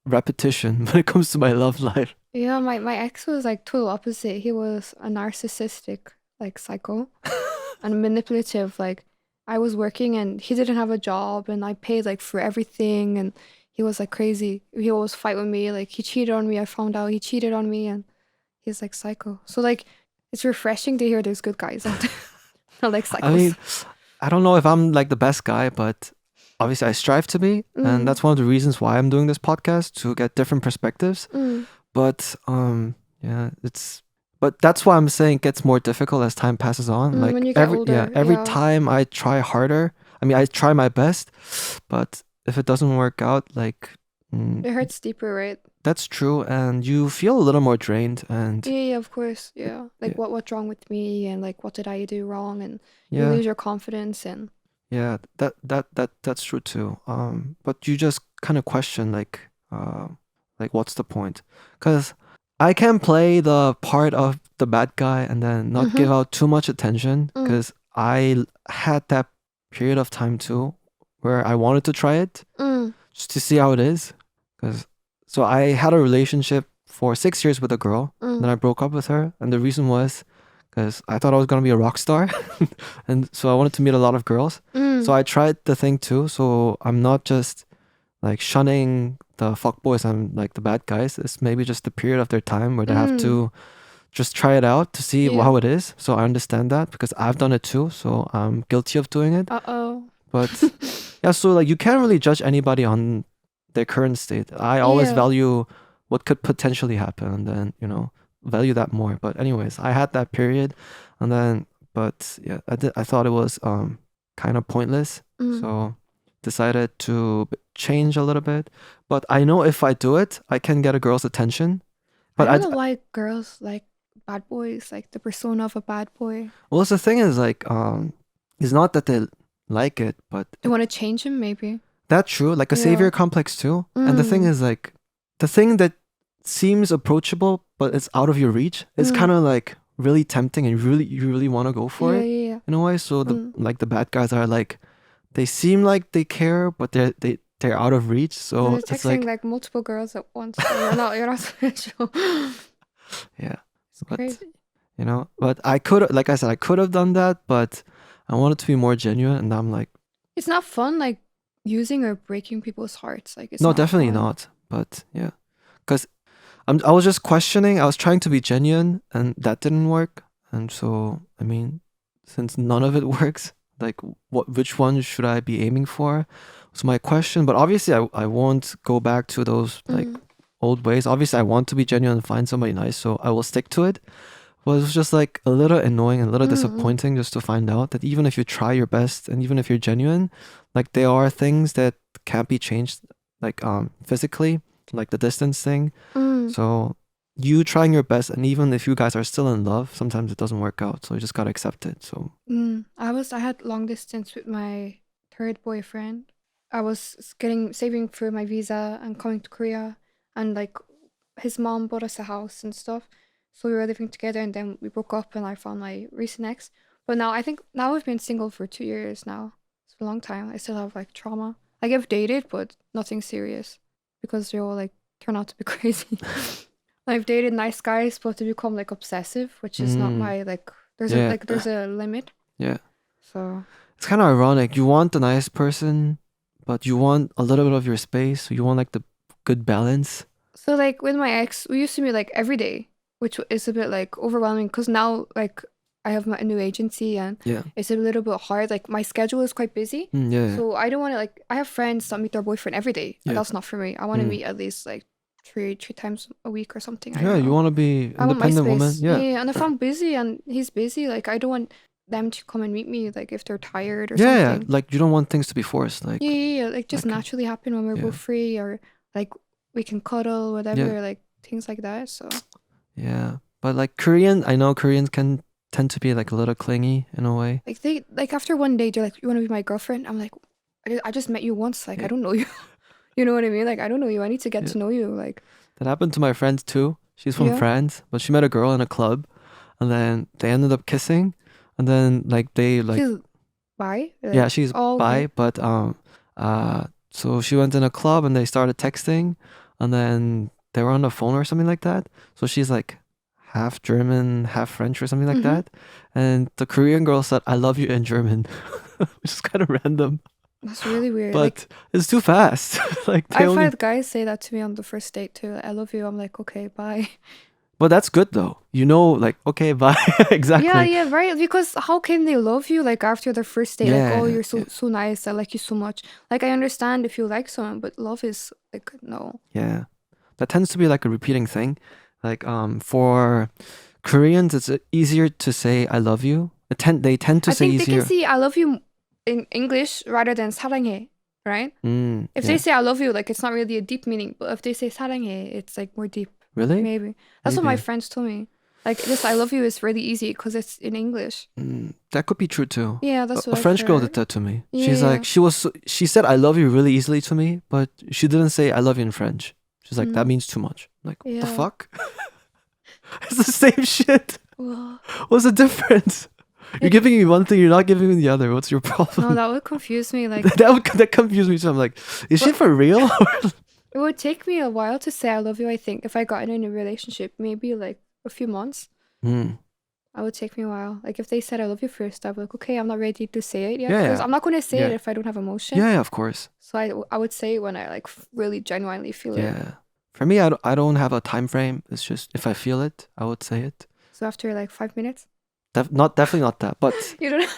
Speaker 1: repetition when it comes to my love life.
Speaker 2: Yeah, my ex was like total opposite. He was a narcissistic, like psycho and manipulative. Like I was working and he didn't have a job and I paid like for everything and he was like crazy. He always fight with me. Like he cheated on me. I found out he cheated on me and he's like psycho. So like it's refreshing to hear there's good guys out there. Not like psychos.
Speaker 1: I mean, I don't know if I'm like the best guy, but obviously I strive to be, and that's one of the reasons why I'm doing this podcast, to get different perspectives. But yeah, but that's why I'm saying it gets more difficult as time passes on. Like
Speaker 2: when you get older,
Speaker 1: every
Speaker 2: yeah.
Speaker 1: time I try harder. I mean, I try my best, but if it doesn't work out, like
Speaker 2: It hurts deeper, right?
Speaker 1: that's true, and you feel a little more drained, and
Speaker 2: Yeah, of course. Yeah. Like
Speaker 1: Yeah.
Speaker 2: what's wrong with me and like what did I do wrong and you
Speaker 1: yeah,
Speaker 2: lose your confidence and
Speaker 1: yeah, that's true too. But you just kind of question like what's the point? Because I can play the part of the bad guy and then not give out too much attention, because I had that period of time too where I wanted to try it just to see how it is. So I had a relationship for 6 years with a girl, and then I broke up with her, and the reason was because I thought I was gonna be a rock star, and so I wanted to meet a lot of girls. So I tried the thing too. So I'm not just like shunning the fuckboys and like the bad guys. It's maybe just the period of their time where they have to just try it out to see
Speaker 2: Yeah.
Speaker 1: how it is. So I understand that because I've done it too. So I'm guilty of doing it.
Speaker 2: uh-oh.
Speaker 1: But yeah, so like you can't really judge anybody on their current state. I always
Speaker 2: Yeah.
Speaker 1: value what could potentially happen, and then value that more. But anyways, I had that period, and then but yeah, I thought it was kind of pointless. So decided to change a little bit. But I know if I do it, I can get a girl's attention. But
Speaker 2: I don't know why girls like bad boys, like the persona of a bad boy.
Speaker 1: well, the thing is like it's not that they like it, but
Speaker 2: They want to change him, maybe.
Speaker 1: that's true. Like a
Speaker 2: Yeah.
Speaker 1: savior complex too. And the thing is like the thing that seems approachable but it's out of your reach is kind of like really tempting, and you really want to go for it
Speaker 2: Yeah.
Speaker 1: in a way. So the bad guys are like, they seem like they care, but they're out of reach. So
Speaker 2: They're
Speaker 1: it's
Speaker 2: texting
Speaker 1: like
Speaker 2: like multiple girls at once. So you're not special.
Speaker 1: Yeah.
Speaker 2: It's
Speaker 1: But
Speaker 2: crazy.
Speaker 1: but I could, like I said, I could have done that, but I wanted to be more genuine, and I'm like,
Speaker 2: It's not fun, like using or breaking people's hearts. Like it's
Speaker 1: no,
Speaker 2: not
Speaker 1: definitely
Speaker 2: fun.
Speaker 1: not. But yeah, because I was just questioning. I was trying to be genuine, and that didn't work. And so, I mean, since none of it works, like, which one should I be aiming for? Was my question. But obviously, I won't go back to those like
Speaker 2: Mm.
Speaker 1: old ways. Obviously, I want to be genuine and find somebody nice, so I will stick to it. But it was just like a little annoying and a little
Speaker 2: Mm.
Speaker 1: disappointing just to find out that even if you try your best and even if you're genuine, like there are things that can't be changed, like physically, like the distance thing.
Speaker 2: Mm.
Speaker 1: So you trying your best, and even if you guys are still in love, sometimes it doesn't work out. So you just gotta accept it. So
Speaker 2: I had long distance with my third boyfriend. I was getting saving for my visa and coming to Korea, and like his mom bought us a house and stuff. So we were living together, and then we broke up, and I found my recent ex. But now I think now we've been single for 2 years now. It's a long time. I still have like trauma. Like I've dated, but nothing serious because they all like turn out to be crazy. I've dated nice guys, but to become like obsessive, which is not
Speaker 1: mm,
Speaker 2: my like.
Speaker 1: yeah,
Speaker 2: There's a limit.
Speaker 1: yeah.
Speaker 2: So
Speaker 1: It's kind of ironic. You want the nice person, but you want a little bit of your space. So you want like the good balance.
Speaker 2: like with my ex, we used to meet like every day, which is a bit like overwhelming because now like I have my new agency and
Speaker 1: Yeah.
Speaker 2: it's a little bit hard. Like my schedule is quite busy,
Speaker 1: Yeah.
Speaker 2: so I don't want to like. I have friends that meet their boyfriend every day, and
Speaker 1: Yeah.
Speaker 2: that's not for me. I want to
Speaker 1: Mm.
Speaker 2: meet at least like three times a week or something. I
Speaker 1: Yeah,
Speaker 2: don't
Speaker 1: you
Speaker 2: know.
Speaker 1: want to be
Speaker 2: I want my
Speaker 1: independent woman.
Speaker 2: space.
Speaker 1: Yeah.
Speaker 2: Yeah, and if I'm busy and he's busy, like I don't want them to come and meet me like if they're tired or
Speaker 1: Yeah, yeah.
Speaker 2: something.
Speaker 1: Like you don't want things to be forced. Like,
Speaker 2: Yeah. Like just
Speaker 1: okay.
Speaker 2: naturally happen when we're
Speaker 1: Yeah.
Speaker 2: both free or like we can cuddle,
Speaker 1: Yeah.
Speaker 2: whatever, like things like that. So
Speaker 1: Yeah. But like I know Koreans can tend to be like a little clingy in a way.
Speaker 2: like they like after one day they're like, "You want to be my girlfriend?" I'm like, I just met you once. Like I
Speaker 1: Yeah.
Speaker 2: don't know you. You know what I mean? Like I don't know you. I need to get
Speaker 1: Yeah.
Speaker 2: to know you. Like
Speaker 1: That happened to my friend too. She's from
Speaker 2: yeah.
Speaker 1: France, but she met a girl in a club, and then they ended up kissing, and then like they like
Speaker 2: She's bi.
Speaker 1: yeah,
Speaker 2: Like
Speaker 1: she's
Speaker 2: oh okay.
Speaker 1: bi, but so she went in a club and they started texting, and then they were on the phone or something like that. So she's like half German, half French or something like
Speaker 2: Mm-hmm.
Speaker 1: that, and the Korean girl said "I love you" in German, which is kind of random,
Speaker 2: That's really weird. Like
Speaker 1: but it's too fast. Like they
Speaker 2: I've
Speaker 1: only,
Speaker 2: had guys say that to me on the first date too. Like, I love you. I'm like okay, bye.
Speaker 1: but that's good though. Like okay, bye.
Speaker 2: Yeah,
Speaker 1: Exactly.
Speaker 2: yeah, right. Because how can they love you like after the first date? Like, oh,
Speaker 1: Yeah,
Speaker 2: you're
Speaker 1: yeah,
Speaker 2: so nice. I like you so much. Like, I understand if you like someone, but love is like no.
Speaker 1: yeah. That tends to be like a repeating thing. Like for Koreans, it's easier to say "I love you." They tend to
Speaker 2: I
Speaker 1: say
Speaker 2: think they can
Speaker 1: easier.
Speaker 2: see I love you in English rather than 사랑해, right? If they
Speaker 1: Yeah.
Speaker 2: say I love you, like it's not really a deep meaning. But if they say 사랑해, it's like more deep.
Speaker 1: Really?
Speaker 2: Maybe that's what my
Speaker 1: Maybe.
Speaker 2: friends told me. Like, just I love you is really easy because it's in English.
Speaker 1: That could be true too.
Speaker 2: Yeah,
Speaker 1: A,
Speaker 2: that's
Speaker 1: a
Speaker 2: what I've
Speaker 1: French girl did
Speaker 2: heard.
Speaker 1: that to me.
Speaker 2: Yeah,
Speaker 1: She's like,
Speaker 2: yeah.
Speaker 1: she said "I love you" really easily to me, but she didn't say "I love you" in French. She's like, that
Speaker 2: Mm,
Speaker 1: means too much. Like, what the
Speaker 2: yeah.
Speaker 1: fuck? It's the same shit.
Speaker 2: Well,
Speaker 1: What's the difference? You're
Speaker 2: it,
Speaker 1: giving me one thing, you're not giving me the other. What's your
Speaker 2: no,
Speaker 1: problem?
Speaker 2: that would confuse me. Like,
Speaker 1: That confused me. So I'm like, is she
Speaker 2: but
Speaker 1: for real?
Speaker 2: it would take me a while to say I love you, I think, if I got in a relationship, maybe like a few months.
Speaker 1: Hmm.
Speaker 2: It would take me a while. Like if they said I love you first, I'd be like, okay, I'm not ready to say it yet
Speaker 1: Yeah,
Speaker 2: because
Speaker 1: yeah,
Speaker 2: I'm not going to say it
Speaker 1: yeah,
Speaker 2: if I don't have emotion.
Speaker 1: yeah, yeah. Of course.
Speaker 2: So I would say it when I like really genuinely feel it.
Speaker 1: Yeah. For me, I don't have a time frame. It's just if I feel it, I would say it.
Speaker 2: So after like 5 minutes,
Speaker 1: Definitely not that. But
Speaker 2: you don't.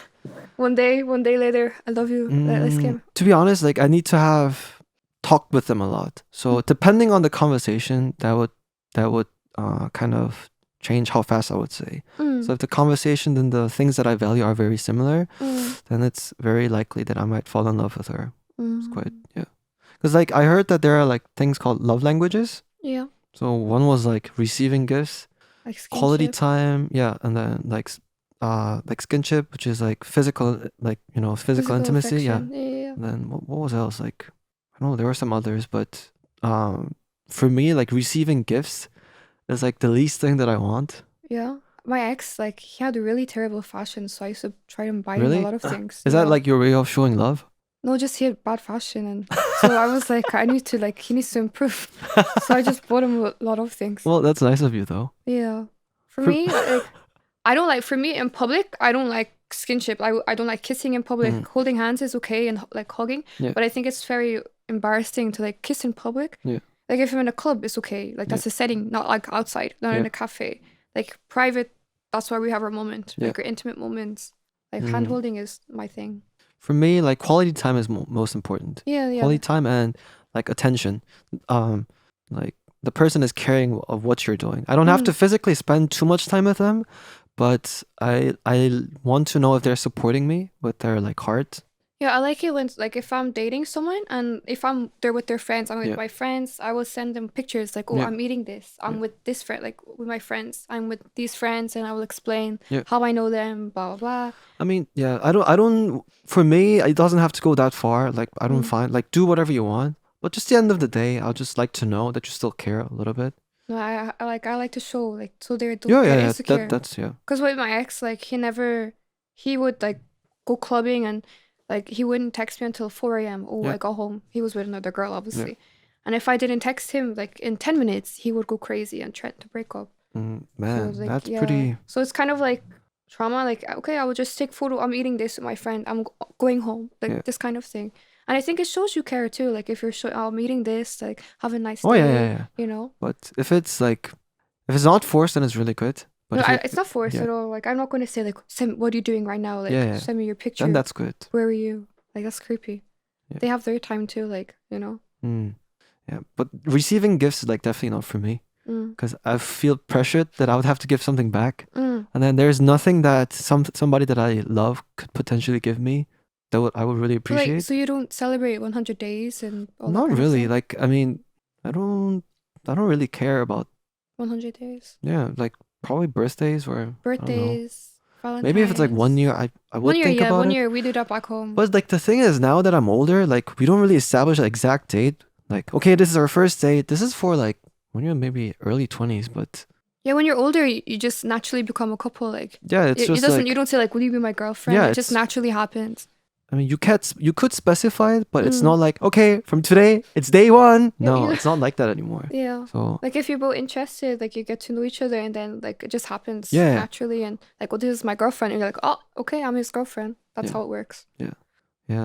Speaker 2: One day later, I love you. Let's get.
Speaker 1: to be honest, like I need to have talked with them a lot. So depending on the conversation, that would kind of change how fast I would say. So
Speaker 2: Mm,
Speaker 1: if the conversation and the things that I value are very similar,
Speaker 2: mm,
Speaker 1: then it's very likely that I might fall in love with her. It's quite,
Speaker 2: mm.
Speaker 1: yeah. Because like I heard that there are like things called love languages.
Speaker 2: Yeah,
Speaker 1: So one was like receiving gifts,
Speaker 2: like
Speaker 1: quality
Speaker 2: skinship,
Speaker 1: time, yeah, and then like skinship, which is like physical, like physical
Speaker 2: physical
Speaker 1: intimacy, yeah.
Speaker 2: affection. Yeah.
Speaker 1: And then what was else? Like I don't know, there were some others, but for me, like receiving gifts is like the least thing that I want.
Speaker 2: Yeah. My ex, like, he had a really terrible fashion, so I used to try and buy him a
Speaker 1: Really,
Speaker 2: lot of things.
Speaker 1: is that
Speaker 2: Yeah.
Speaker 1: like your way of showing love?
Speaker 2: No, just he had bad fashion, and so I was like, I need to like he needs to improve. So I just bought him a lot of things.
Speaker 1: Well, that's nice of you though.
Speaker 2: Yeah, for
Speaker 1: For-
Speaker 2: me, like I don't like for me in public. I don't like skinship. I don't like kissing in public. Holding hands is okay and like hugging,
Speaker 1: Yeah.
Speaker 2: but I think it's very embarrassing to like kiss in public.
Speaker 1: Yeah.
Speaker 2: Like if I'm in a club, it's okay. Like that's a setting, not like outside, not in a cafe. Like private, that's where we have our moment, like our intimate moments. Like hand holding is my thing.
Speaker 1: For me, like quality time is most important.
Speaker 2: Yeah.
Speaker 1: Quality time and like attention. Like the person is caring of what you're doing. I don't have to physically spend too much time with them, but I want to know if they're supporting me with their like heart.
Speaker 2: Yeah, I like it when like if I'm dating someone and if I'm there with their friends, I'm with my friends, I will send them pictures like, oh, I'm eating this. I'm with this friend, like with my friends. I'm with these friends, and I will explain how I know them, blah blah blah.
Speaker 1: I mean, yeah, I don't. For me, it doesn't have to go that far. Like I don't find like do whatever you want, but just the end of the day, I'll just like to know that you still care a little bit.
Speaker 2: No, I like to show like so they're
Speaker 1: Yeah.
Speaker 2: insecure.
Speaker 1: That's
Speaker 2: Because with my ex, like he would like go clubbing and like he wouldn't text me until 4 a.m. Oh, I got home. He was with another girl, obviously. Yeah. And if I didn't text him like in 10 minutes, he would go crazy and threaten to break up.
Speaker 1: Man,
Speaker 2: so, like,
Speaker 1: that's pretty.
Speaker 2: So it's kind of like trauma. Like, okay, I will just take photo. I'm eating this with my friend. I'm going home. Like this kind of thing. And I think it shows you care too. Like if you're I'm eating this, like have a nice day.
Speaker 1: Yeah.
Speaker 2: You know.
Speaker 1: But if it's not forced, then it's really good. But
Speaker 2: no, it's not forced at all. Like I'm not going to say like, what are you doing right now? Like send me your picture.
Speaker 1: Then that's good.
Speaker 2: Where were you? Like that's creepy. Yeah. They have their time too. Like you know.
Speaker 1: Yeah, but receiving gifts is like definitely not for me because I feel pressured that I would have to give something back, and then there's nothing that somebody that I love could potentially give me that I would really appreciate.
Speaker 2: So you don't celebrate 100 days and all
Speaker 1: not
Speaker 2: that
Speaker 1: really. Like I mean, I don't really care about
Speaker 2: 100 days.
Speaker 1: Yeah, like probably birthdays or
Speaker 2: Valentine's.
Speaker 1: Maybe if it's like 1 year, I would think about it.
Speaker 2: 1 year we do that back home.
Speaker 1: But like the thing is, now that I'm older, like we don't really establish an exact date. Like, okay, this is our first date. This is for like when you're maybe early 20s, but
Speaker 2: yeah, when you're older, you just naturally become a couple. Like
Speaker 1: it's just like,
Speaker 2: you don't say like, will you be my girlfriend? Yeah, it just naturally happens.
Speaker 1: I mean, you could specify it, but it's not like, okay, from today it's day one. No, it's not like that anymore.
Speaker 2: Yeah.
Speaker 1: So
Speaker 2: like if you're both interested, like you get to know each other, and then like it just happens naturally, and like, well, this is my girlfriend, and you're like, oh, okay, I'm his girlfriend. That's how it works.
Speaker 1: Yeah,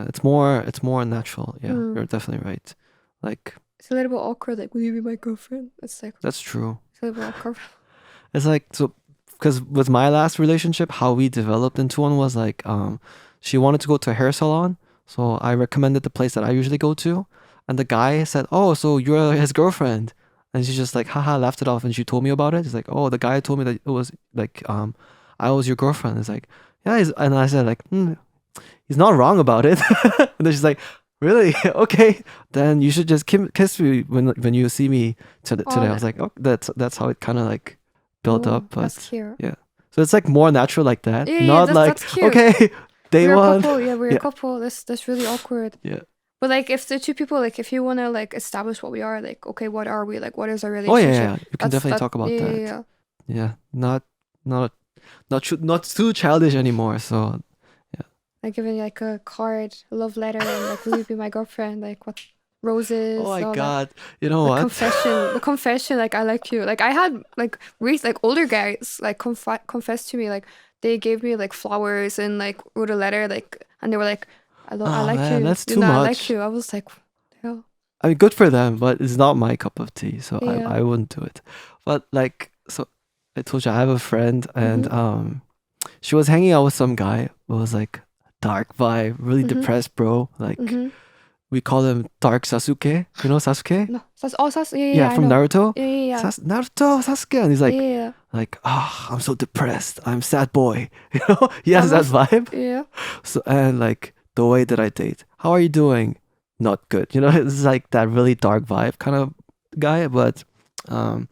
Speaker 1: it's more natural. Yeah, you're definitely right. Like
Speaker 2: it's a little bit awkward. Like, will you be my girlfriend? It's like
Speaker 1: that's true.
Speaker 2: It's a little bit awkward.
Speaker 1: It's like so because with my last relationship, how we developed into one was like she wanted to go to a hair salon, so I recommended the place that I usually go to, and the guy said, "Oh, so you're his girlfriend?" And she just like haha laughed it off, and she told me about it. It's like, "Oh, the guy told me that it was like I was your girlfriend." It's like, yeah, and I said like, he's not wrong about it. And then she's like, really? Okay, then you should just kiss me when you see me today. I was like, oh, that's how it kind of like built up. But
Speaker 2: that's cute.
Speaker 1: Yeah, so it's like more natural like that,
Speaker 2: yeah,
Speaker 1: not like okay, day
Speaker 2: we're
Speaker 1: one.
Speaker 2: A couple. Yeah, we're a couple. That's really awkward.
Speaker 1: Yeah.
Speaker 2: But like, if the two people, like, if you want to like establish what we are, like, okay, what are we? Like, what is our relationship?
Speaker 1: Oh yeah. You can definitely talk about that. Yeah. Not too childish anymore. So.
Speaker 2: Like giving like a card, a love letter, and like, will you be my girlfriend? Like what roses?
Speaker 1: Oh my god! You know what?
Speaker 2: The confession. Like I like you. Like I had like older guys like confess to me. Like they gave me like flowers and like wrote a letter. Like and they were like, I like you.
Speaker 1: That's too much.
Speaker 2: I like you. I was like, hell.
Speaker 1: I mean, good for them, but it's not my cup of tea. So I wouldn't do it. But like, so I told you I have a friend, and she was hanging out with some guy who was like. Dark vibe, really depressed bro. Like we call him Dark Sasuke. You know Sasuke?
Speaker 2: No, Sasuke. Yeah,
Speaker 1: from Naruto.
Speaker 2: Yeah.
Speaker 1: Naruto Sasuke, and he's like, I'm so depressed. I'm sad boy. You know, he has that vibe.
Speaker 2: Yeah.
Speaker 1: So and like the way that I date. How are you doing? Not good. You know, it's like that really dark vibe kind of guy. But I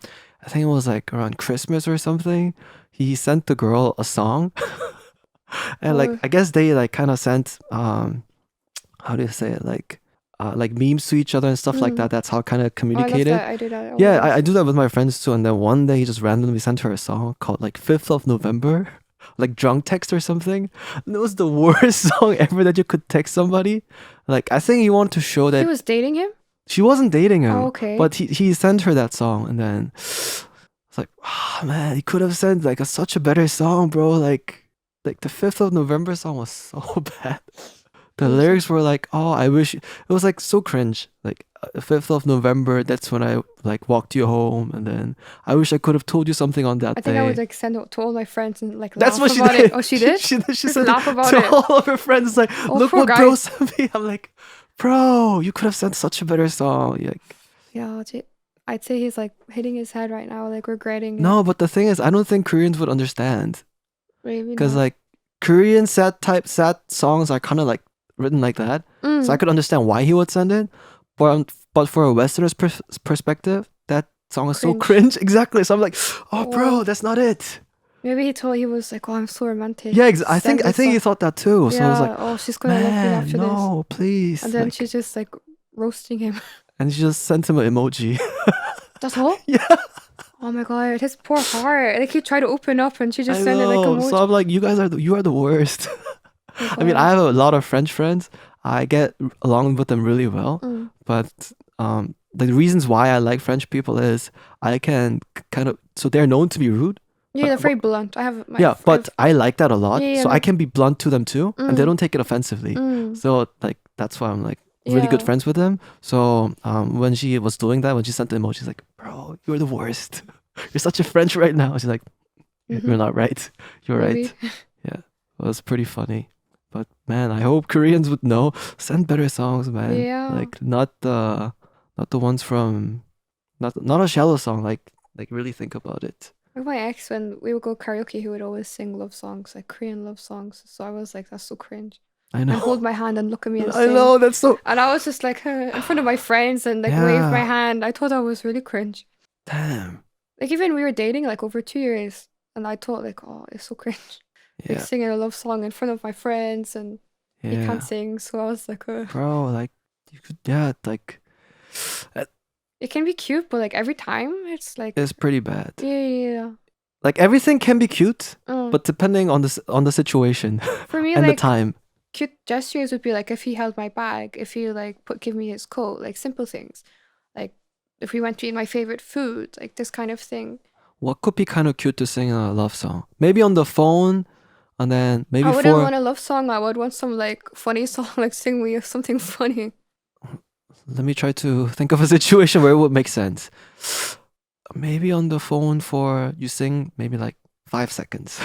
Speaker 1: think it was like around Christmas or something. He sent the girl a song. And like I guess they like kind of sent how do you say it, like memes to each other and stuff like that. That's how kind of communicated.
Speaker 2: I do that.
Speaker 1: I do that with my friends too. And then one day he just randomly sent her a song called like 5th of November. like drunk text or something. And it was the worst song ever that you could text somebody. Like I think he wanted to show
Speaker 2: He
Speaker 1: that
Speaker 2: was dating him?
Speaker 1: she wasn't dating him,
Speaker 2: Oh, okay.
Speaker 1: but he sent her that song, and then it's like, ah man, he could have sent like such a better song, bro. Like the 5th of November song was so bad. The lyrics were like, oh, I wish it was like so cringe. Like 5th of November, that's when I like walked you home, and then I wish I could have told you something on that
Speaker 2: I
Speaker 1: day.
Speaker 2: think I would like send it to all my friends and like
Speaker 1: That's
Speaker 2: laugh
Speaker 1: what she
Speaker 2: about
Speaker 1: did.
Speaker 2: it. Oh, she did?
Speaker 1: She
Speaker 2: Just
Speaker 1: sent
Speaker 2: laugh
Speaker 1: it
Speaker 2: about
Speaker 1: to
Speaker 2: it.
Speaker 1: all of her friends. Like,
Speaker 2: Oh,
Speaker 1: look
Speaker 2: poor
Speaker 1: what bro
Speaker 2: guy.
Speaker 1: sent me. I'm like, bro, you could have sent such a better song. Like,
Speaker 2: Yeah, I'd say he's like hitting his head right now, like regretting it.
Speaker 1: no, but the thing is, I don't think Koreans would understand,
Speaker 2: Maybe
Speaker 1: because
Speaker 2: not.
Speaker 1: like Korean sad songs are kind of like written like that. So I could understand why he would send it, but for a Westerner's perspective, that song is so cringe. Exactly. So I'm like, oh, bro, that's not it.
Speaker 2: Maybe he was like, oh, I'm so romantic.
Speaker 1: Yeah, I think he thought that too. So I was like,
Speaker 2: oh, she's gonna love me after this.
Speaker 1: no, please.
Speaker 2: And then
Speaker 1: like,
Speaker 2: she's just like roasting him.
Speaker 1: And she just sent him an emoji.
Speaker 2: That's all?
Speaker 1: Yeah.
Speaker 2: Oh my god, his poor heart. Like he tried to open up and she just sent it like emoji.
Speaker 1: So I'm like, you are the worst. I mean, I have a lot of French friends. I get along with them really well. But the reasons why I like French people is I can kind of, so they're known to be rude.
Speaker 2: Yeah, they're very blunt.
Speaker 1: I like that a lot.
Speaker 2: Yeah,
Speaker 1: so I can be blunt to them too, and they don't take it offensively. So like that's why I'm like really good friends with them. So when she was doing that, when she sent the emoji, she's like, bro, you're the worst. You're such a French right now. She's like, you're not right. You're right. Yeah, it was pretty funny. But man, I hope Koreans would know. Send better songs, man.
Speaker 2: Yeah.
Speaker 1: Like not the ones from not a shallow song. Like really think about it.
Speaker 2: With my ex, when we would go karaoke, he would always sing love songs, like Korean love songs. So I was like, that's so cringe.
Speaker 1: I know.
Speaker 2: And hold my hand and look at me and sing.
Speaker 1: I know, that's so.
Speaker 2: And I was just like in front of my friends and like wave my hand. I thought that was really cringe.
Speaker 1: Damn.
Speaker 2: Like even we were dating like over 2 years, and I thought like, oh, it's so cringe.
Speaker 1: Yeah.
Speaker 2: Like singing a love song in front of my friends, and he can't sing, so I was like,
Speaker 1: bro, like you could, like.
Speaker 2: It can be cute, but like every time it's like
Speaker 1: it's pretty bad.
Speaker 2: Yeah.
Speaker 1: Like everything can be cute, but depending on the situation
Speaker 2: for me,
Speaker 1: and
Speaker 2: like,
Speaker 1: the time.
Speaker 2: Cute gestures would be like if he held my bag, if he like give me his coat, like simple things, like if we went to eat my favorite food, like this kind of thing.
Speaker 1: What could be kind of cute to sing a love song? Maybe on the phone, and then maybe
Speaker 2: I wouldn't want a love song. I would want some like funny song, like sing me something funny.
Speaker 1: Let me try to think of a situation where it would make sense. Maybe on the phone for you sing maybe like 5 seconds,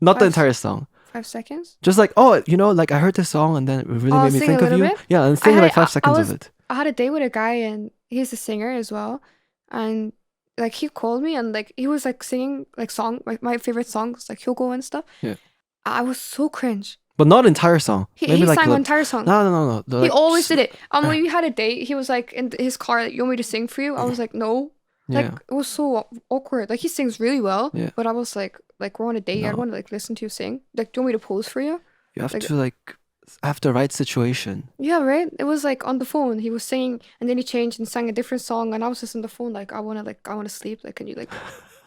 Speaker 1: not the entire song.
Speaker 2: 5 seconds?
Speaker 1: Just like, oh, like I heard this song and then it really made me think of you.
Speaker 2: Bit?
Speaker 1: Yeah, and sing like 5 seconds of it.
Speaker 2: I had a date with a guy and he's a singer as well, and like he called me and like he was like singing like my favorite songs like Hyogo and stuff.
Speaker 1: Yeah,
Speaker 2: I was so cringe.
Speaker 1: But not entire song.
Speaker 2: He
Speaker 1: like
Speaker 2: sang an entire song.
Speaker 1: No.
Speaker 2: He always did it. When we had a date, he was like in his car, like, you want me to sing for you? I was like, no. Like it was so awkward. Like he sings really well, but I was like we're on a date. I don't want to like listen to you sing. Like, do you want me to pose for you?
Speaker 1: You have to have the right situation.
Speaker 2: Yeah, right. It was like on the phone. He was singing, and then he changed and sang a different song, and I was just on the phone like I want to sleep. Like, can you like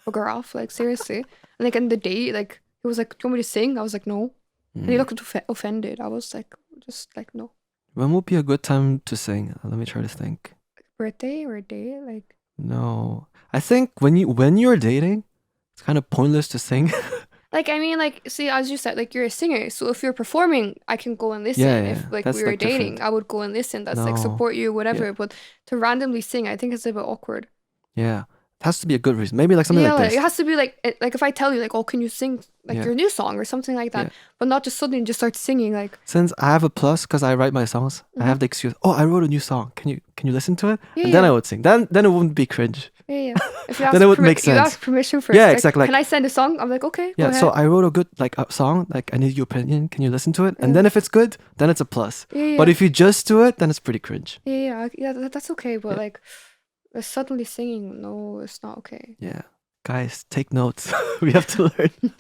Speaker 2: bugger off? Like seriously. And like in the date, like he was like, do you want me to sing? I was like, no. And he looked offended. I was like, just like no.
Speaker 1: When would be a good time to sing? Let me try to think.
Speaker 2: Birthday or a date, like.
Speaker 1: No, I think when you're dating, it's kind of pointless to sing.
Speaker 2: Like, I mean, like, see, as you said, like, you're a singer. So if you're performing, I can go and listen.
Speaker 1: Yeah,
Speaker 2: if, like,
Speaker 1: that's,
Speaker 2: we were
Speaker 1: like,
Speaker 2: dating,
Speaker 1: different.
Speaker 2: I would go and listen. That's, like, support you, whatever. Yeah. But to randomly sing, I think it's a bit awkward.
Speaker 1: Yeah. It has to be a good reason. Maybe, like, something like this.
Speaker 2: It has to be, like, if I tell you, like, oh, can you sing, like, your new song or something like that? Yeah. But not just suddenly just start singing, like...
Speaker 1: Since I have a plus, because I write my songs, I have the excuse, oh, I wrote a new song. Can you listen to it? And then I would sing. Then it wouldn't be cringe.
Speaker 2: Yeah. If you ask
Speaker 1: then it would make sense.
Speaker 2: You ask permission first.
Speaker 1: Yeah,
Speaker 2: like,
Speaker 1: exactly. Like,
Speaker 2: can I send a song? I'm like, okay.
Speaker 1: Yeah, so I wrote a good a song. Like, I need your opinion. Can you listen to it? And then if it's good, then it's a plus. Yeah. But if you just do it, then it's pretty cringe.
Speaker 2: Yeah. That's okay. But like, suddenly singing, no, it's not okay.
Speaker 1: Yeah, guys, take notes. We have to learn.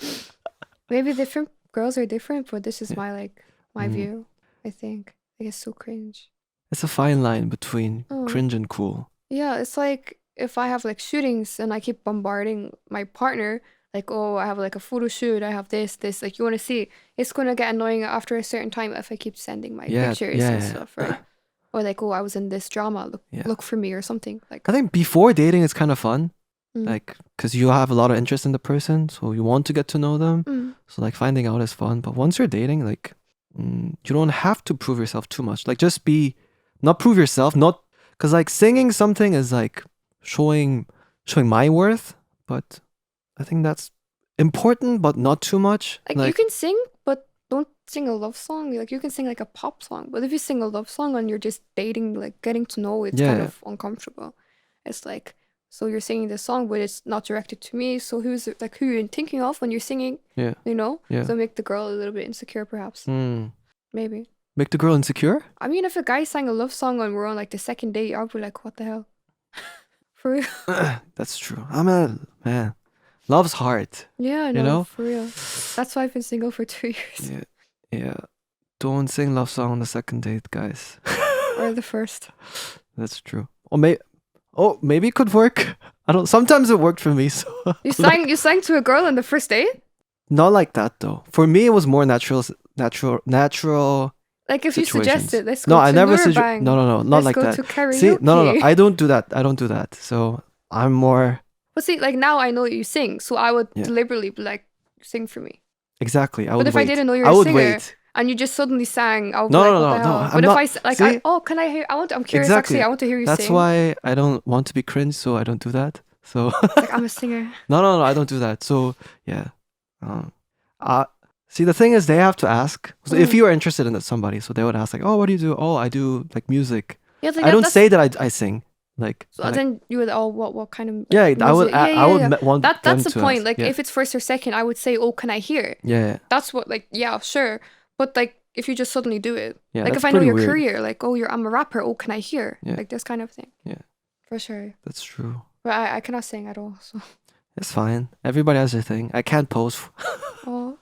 Speaker 2: Maybe different girls are different, but this is my view. I think it's so cringe.
Speaker 1: It's a fine line between cringe and cool.
Speaker 2: Yeah, it's like if I have like shootings and I keep bombarding my partner, like, oh, I have like a photo shoot, I have this, like you want to see. It's going to get annoying after a certain time if I keep sending my pictures and stuff, right? Or like, oh, I was in this drama, look for me or something. Like,
Speaker 1: I think before dating is kind of fun, like, because you have a lot of interest in the person, so you want to get to know them. So like finding out is fun. But once you're dating, like, you don't have to prove yourself too much. Like, just not prove yourself, not because like singing something is like showing my worth, but I think that's important, but not too much.
Speaker 2: Like you can sing, but don't sing a love song. Like you can sing like a pop song, but if you sing a love song and you're just dating, like getting to know, it's kind of uncomfortable. It's like, so you're singing this song, but it's not directed to me. So who you're thinking of when you're singing?
Speaker 1: Yeah.
Speaker 2: You know? Yeah. So make the girl a little bit insecure, perhaps. Maybe.
Speaker 1: Make the girl insecure?
Speaker 2: I mean, if a guy sang a love song and we're on like the second date, I'll be like, what the hell? For real.
Speaker 1: That's true. Man. Love's hard.
Speaker 2: Yeah, I know, you know? For real. That's why I've been single for 2 years.
Speaker 1: Yeah. Don't sing love song on the second date, guys.
Speaker 2: Or the first.
Speaker 1: That's true. Or maybe it could work. Sometimes it worked for me. So
Speaker 2: you sang to a girl on the first date?
Speaker 1: Not like that though. For me, it was more natural.
Speaker 2: Like if
Speaker 1: situations.
Speaker 2: You suggested, let's go
Speaker 1: no,
Speaker 2: to
Speaker 1: I never
Speaker 2: suggested.
Speaker 1: No, not like that.
Speaker 2: Let's go to karaoke.
Speaker 1: See, no, I don't do that. So I'm more.
Speaker 2: But see, like now I know you sing, so I would deliberately be like, sing for me.
Speaker 1: Exactly.
Speaker 2: But if I didn't know you were a singer, and you just suddenly sang, I would be like, what the hell? But if I like, can I hear? I'm curious.
Speaker 1: Exactly.
Speaker 2: Actually, I want to hear you sing.
Speaker 1: That's why I don't want to be cringe, so I don't do that. So
Speaker 2: like I'm a singer.
Speaker 1: No, I don't do that. So yeah. See, the thing is, they have to ask. So if you are interested in somebody, so they would ask like, oh, what do you do? Oh, I do like music. Yeah, like I don't say that I sing. Like
Speaker 2: so then you would what kind of
Speaker 1: music? I would want
Speaker 2: that's the point.
Speaker 1: Ask.
Speaker 2: Like if it's first or second, I would say, oh, can I hear?
Speaker 1: Yeah.
Speaker 2: That's what sure. But like if you just suddenly do it, like if I
Speaker 1: know
Speaker 2: your
Speaker 1: weird.
Speaker 2: career, like I'm a rapper, oh, can I hear? Like this kind of thing.
Speaker 1: Yeah.
Speaker 2: For sure.
Speaker 1: That's true.
Speaker 2: But I cannot sing at all, so
Speaker 1: it's fine. Everybody has their thing. I can't pose.
Speaker 2: Oh,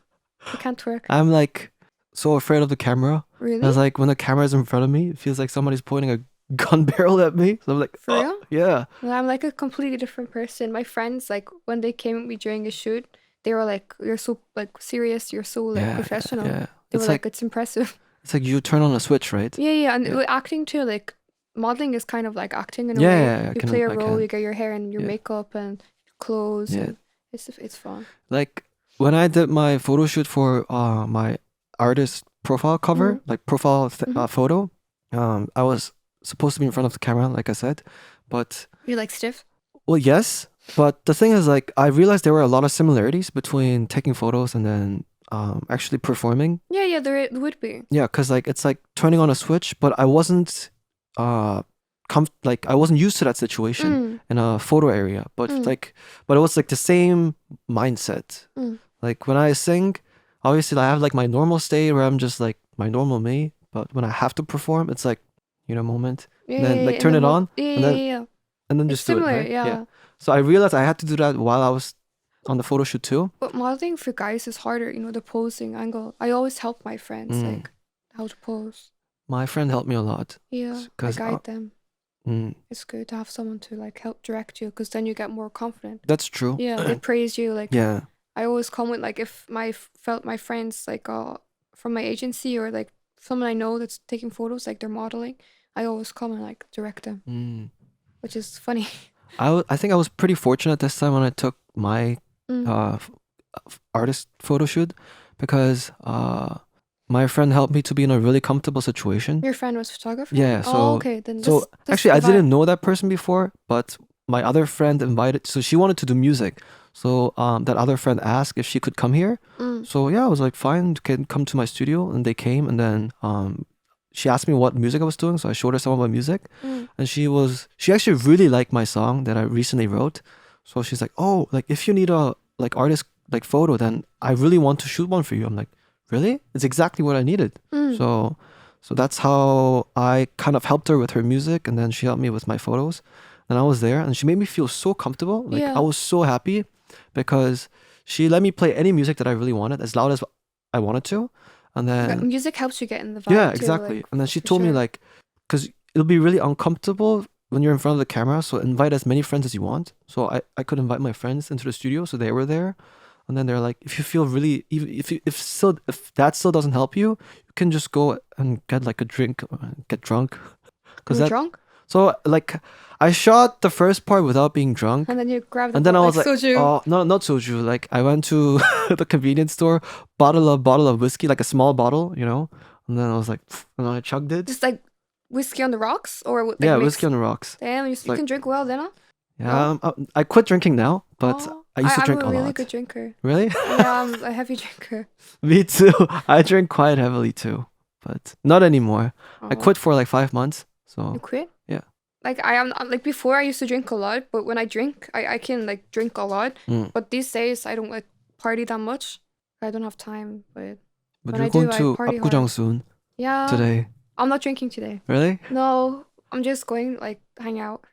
Speaker 2: you can't twerk.
Speaker 1: I'm like so afraid of the camera.
Speaker 2: Really?
Speaker 1: I was like, when the camera's in front of me, it feels like somebody's pointing a gun barrel at me. So I'm like,
Speaker 2: for real?
Speaker 1: Yeah.
Speaker 2: Well, I'm like a completely different person. My friends, like when they came with me during a shoot, they were like, "You're so like serious. You're so like professional."
Speaker 1: Yeah.
Speaker 2: They were like, "It's impressive."
Speaker 1: It's like you turn on a switch, right?
Speaker 2: Yeah. And with acting too, like modeling is kind of like acting in a way.
Speaker 1: Yeah.
Speaker 2: You play a role. You get your hair and your makeup and clothes. Yeah. And it's fun.
Speaker 1: Like when I did my photo shoot for my artist profile cover, like profile photo, I was supposed to be in front of the camera, like I said, but
Speaker 2: you like stiff?
Speaker 1: Well, yes, but the thing is, like, I realized there were a lot of similarities between taking photos and then actually performing.
Speaker 2: Yeah, there would be.
Speaker 1: Yeah, because like it's like turning on a switch, but I wasn't I wasn't used to that situation in a photo area, but but it was like the same mindset. Like when I sing, obviously I have like my normal state where I'm just like my normal me, but when I have to perform, it's like, moment. And then like turn it on. And then just
Speaker 2: similar,
Speaker 1: do it. Right?
Speaker 2: Yeah.
Speaker 1: So I realized I had to do that while I was on the photo shoot too.
Speaker 2: But modeling for guys is harder, the posing angle. I always help my friends like how to pose.
Speaker 1: My friend helped me a lot.
Speaker 2: Yeah, I guide them. It's good to have someone to like help direct you, because then you get more confident.
Speaker 1: That's true.
Speaker 2: Yeah, they praise you. Like I always comment like if my friends like from my agency or like someone I know that's taking photos, like they're modeling, I always come and like direct them, which is funny.
Speaker 1: I think I was pretty fortunate this time when I took my artist photo shoot, because my friend helped me to be in a really comfortable situation.
Speaker 2: Your friend was a photographer?
Speaker 1: Yeah. So,
Speaker 2: okay. Then
Speaker 1: actually, I didn't know that person before, but my other friend invited, so she wanted to do music. So that other friend asked if she could come here. So yeah, I was like, fine, can come to my studio, and they came, and then she asked me what music I was doing, so I showed her some of my music, and she actually really liked my song that I recently wrote. So she's like, oh, like if you need a like artist like photo, then I really want to shoot one for you. I'm like, really? It's exactly what I needed. So that's how I kind of helped her with her music, and then she helped me with my photos, and I was there, and she made me feel so comfortable. Like I was so happy because she let me play any music that I really wanted, as loud as I wanted to. And then
Speaker 2: music helps you get in the vibe.
Speaker 1: Yeah, exactly. Like, and then she told me like, because it'll be really uncomfortable when you're in front of the camera, so invite as many friends as you want. So I could invite my friends into the studio, so they were there. And then they're like, if you feel really, if that still doesn't help you, you can just go and get like a drink, get drunk.
Speaker 2: You were drunk?
Speaker 1: So like, I shot the first part without being drunk.
Speaker 2: And then you grabbed
Speaker 1: and then I was like,
Speaker 2: soju.
Speaker 1: oh, no, not soju. Like I went to the convenience store, bottle of whiskey, like a small bottle, you know. And then I was like, and I chugged it.
Speaker 2: Just like whiskey on the rocks, or like
Speaker 1: yeah, whiskey on the rocks.
Speaker 2: Damn, you can drink well, then? Huh?
Speaker 1: Yeah, I quit drinking now, but I used to drink a lot.
Speaker 2: I'm a really good drinker.
Speaker 1: Really?
Speaker 2: Yeah, I'm a heavy drinker.
Speaker 1: Me too. I drink quite heavily too, but not anymore. I quit for like 5 months. So
Speaker 2: you quit?
Speaker 1: Yeah.
Speaker 2: Like I am like before I used to drink a lot, but when I drink, I can like drink a lot. But these days I don't like party that much. I don't have time, but when
Speaker 1: you're
Speaker 2: I
Speaker 1: going
Speaker 2: do,
Speaker 1: to
Speaker 2: I party
Speaker 1: Apgujeong
Speaker 2: hard.
Speaker 1: soon.
Speaker 2: Yeah.
Speaker 1: Today.
Speaker 2: I'm not drinking today.
Speaker 1: Really?
Speaker 2: No, I'm just going like hang out.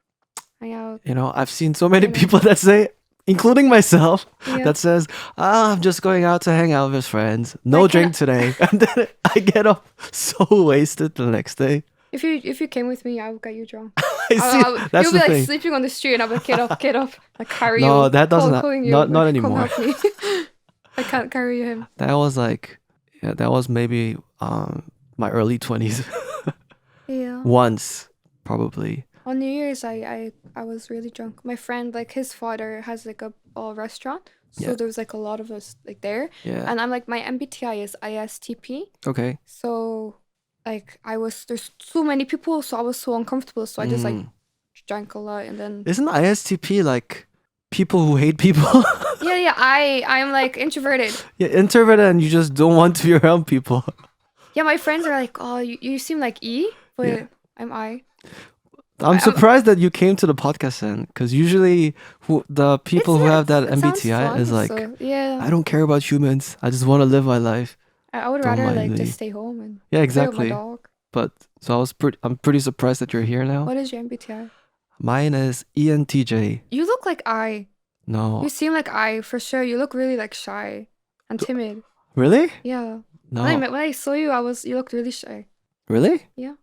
Speaker 1: You know, I've seen so many people that say, including myself, that says, I'm just going out to hang out with friends. No drink today. And then I get up so wasted the next day.
Speaker 2: If you came with me, I would get you drunk.
Speaker 1: That's
Speaker 2: you'll be like
Speaker 1: thing.
Speaker 2: sleeping on the street, and I'll be like, get up, like carry you.
Speaker 1: No, that doesn't. Not anymore.
Speaker 2: Come help me. I can't carry him.
Speaker 1: That was like, that was maybe my early 20s.
Speaker 2: Yeah.
Speaker 1: Once, probably.
Speaker 2: On New Year's, I was really drunk. My friend, like his father has like a restaurant, so there was like a lot of us like there.
Speaker 1: Yeah.
Speaker 2: And I'm like, my MBTI is ISTP.
Speaker 1: Okay.
Speaker 2: So like there's so many people, so I was so uncomfortable, so I just like drank a lot, and then
Speaker 1: isn't ISTP like people who hate people?
Speaker 2: yeah, I'm like introverted.
Speaker 1: Yeah, introverted, and you just don't want to be around people.
Speaker 2: Yeah, my friends are like, oh, you seem like E, but I'm I.
Speaker 1: I'm surprised that you came to the podcast then, because usually the people who have that MBTI
Speaker 2: fun,
Speaker 1: is like,
Speaker 2: yeah,
Speaker 1: I don't care about humans. I just want to live my life.
Speaker 2: I would rather like just stay home and
Speaker 1: exactly.
Speaker 2: play with my dog.
Speaker 1: But so I'm pretty surprised that you're here now.
Speaker 2: What is your MBTI?
Speaker 1: Mine is ENTJ.
Speaker 2: You look like I.
Speaker 1: No.
Speaker 2: You seem like I for sure. You look really like shy and timid.
Speaker 1: Really?
Speaker 2: Yeah.
Speaker 1: No.
Speaker 2: When I saw you, you looked really shy.
Speaker 1: Really?
Speaker 2: Yeah.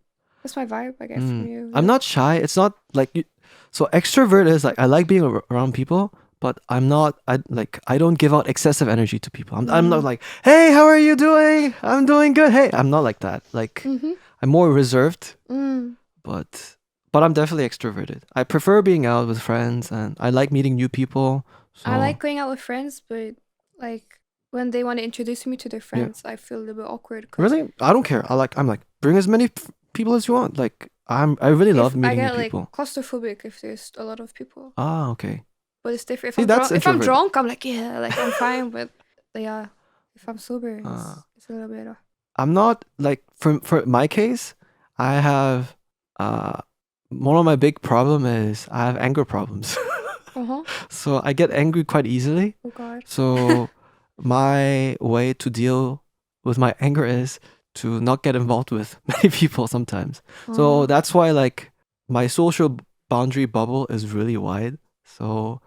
Speaker 2: That's my vibe I get from you.
Speaker 1: I'm not shy. It's not like so extrovert is like I like being around people, but I'm not. I don't give out excessive energy to people. I'm not like, hey, how are you doing? I'm doing good. Hey, I'm not like that. Like I'm more reserved. But I'm definitely extroverted. I prefer being out with friends, and I like meeting new people. So.
Speaker 2: I like going out with friends, but like when they want to introduce me to their friends, I feel a little bit awkward.
Speaker 1: Really? I don't care. I'm like bring as many people as you want. Like I really love meeting new people. I get like
Speaker 2: claustrophobic if there's a lot of people.
Speaker 1: Ah, okay.
Speaker 2: But it's different. If I'm drunk, I'm like like I'm fine. But yeah, if I'm sober, it's a little bit.
Speaker 1: I'm not like for my case, I have one of my big problem is I have anger problems. So I get angry quite easily.
Speaker 2: Oh God.
Speaker 1: So my way to deal with my anger is to not get involved with many people sometimes. So that's why like my social boundary bubble is really wide. So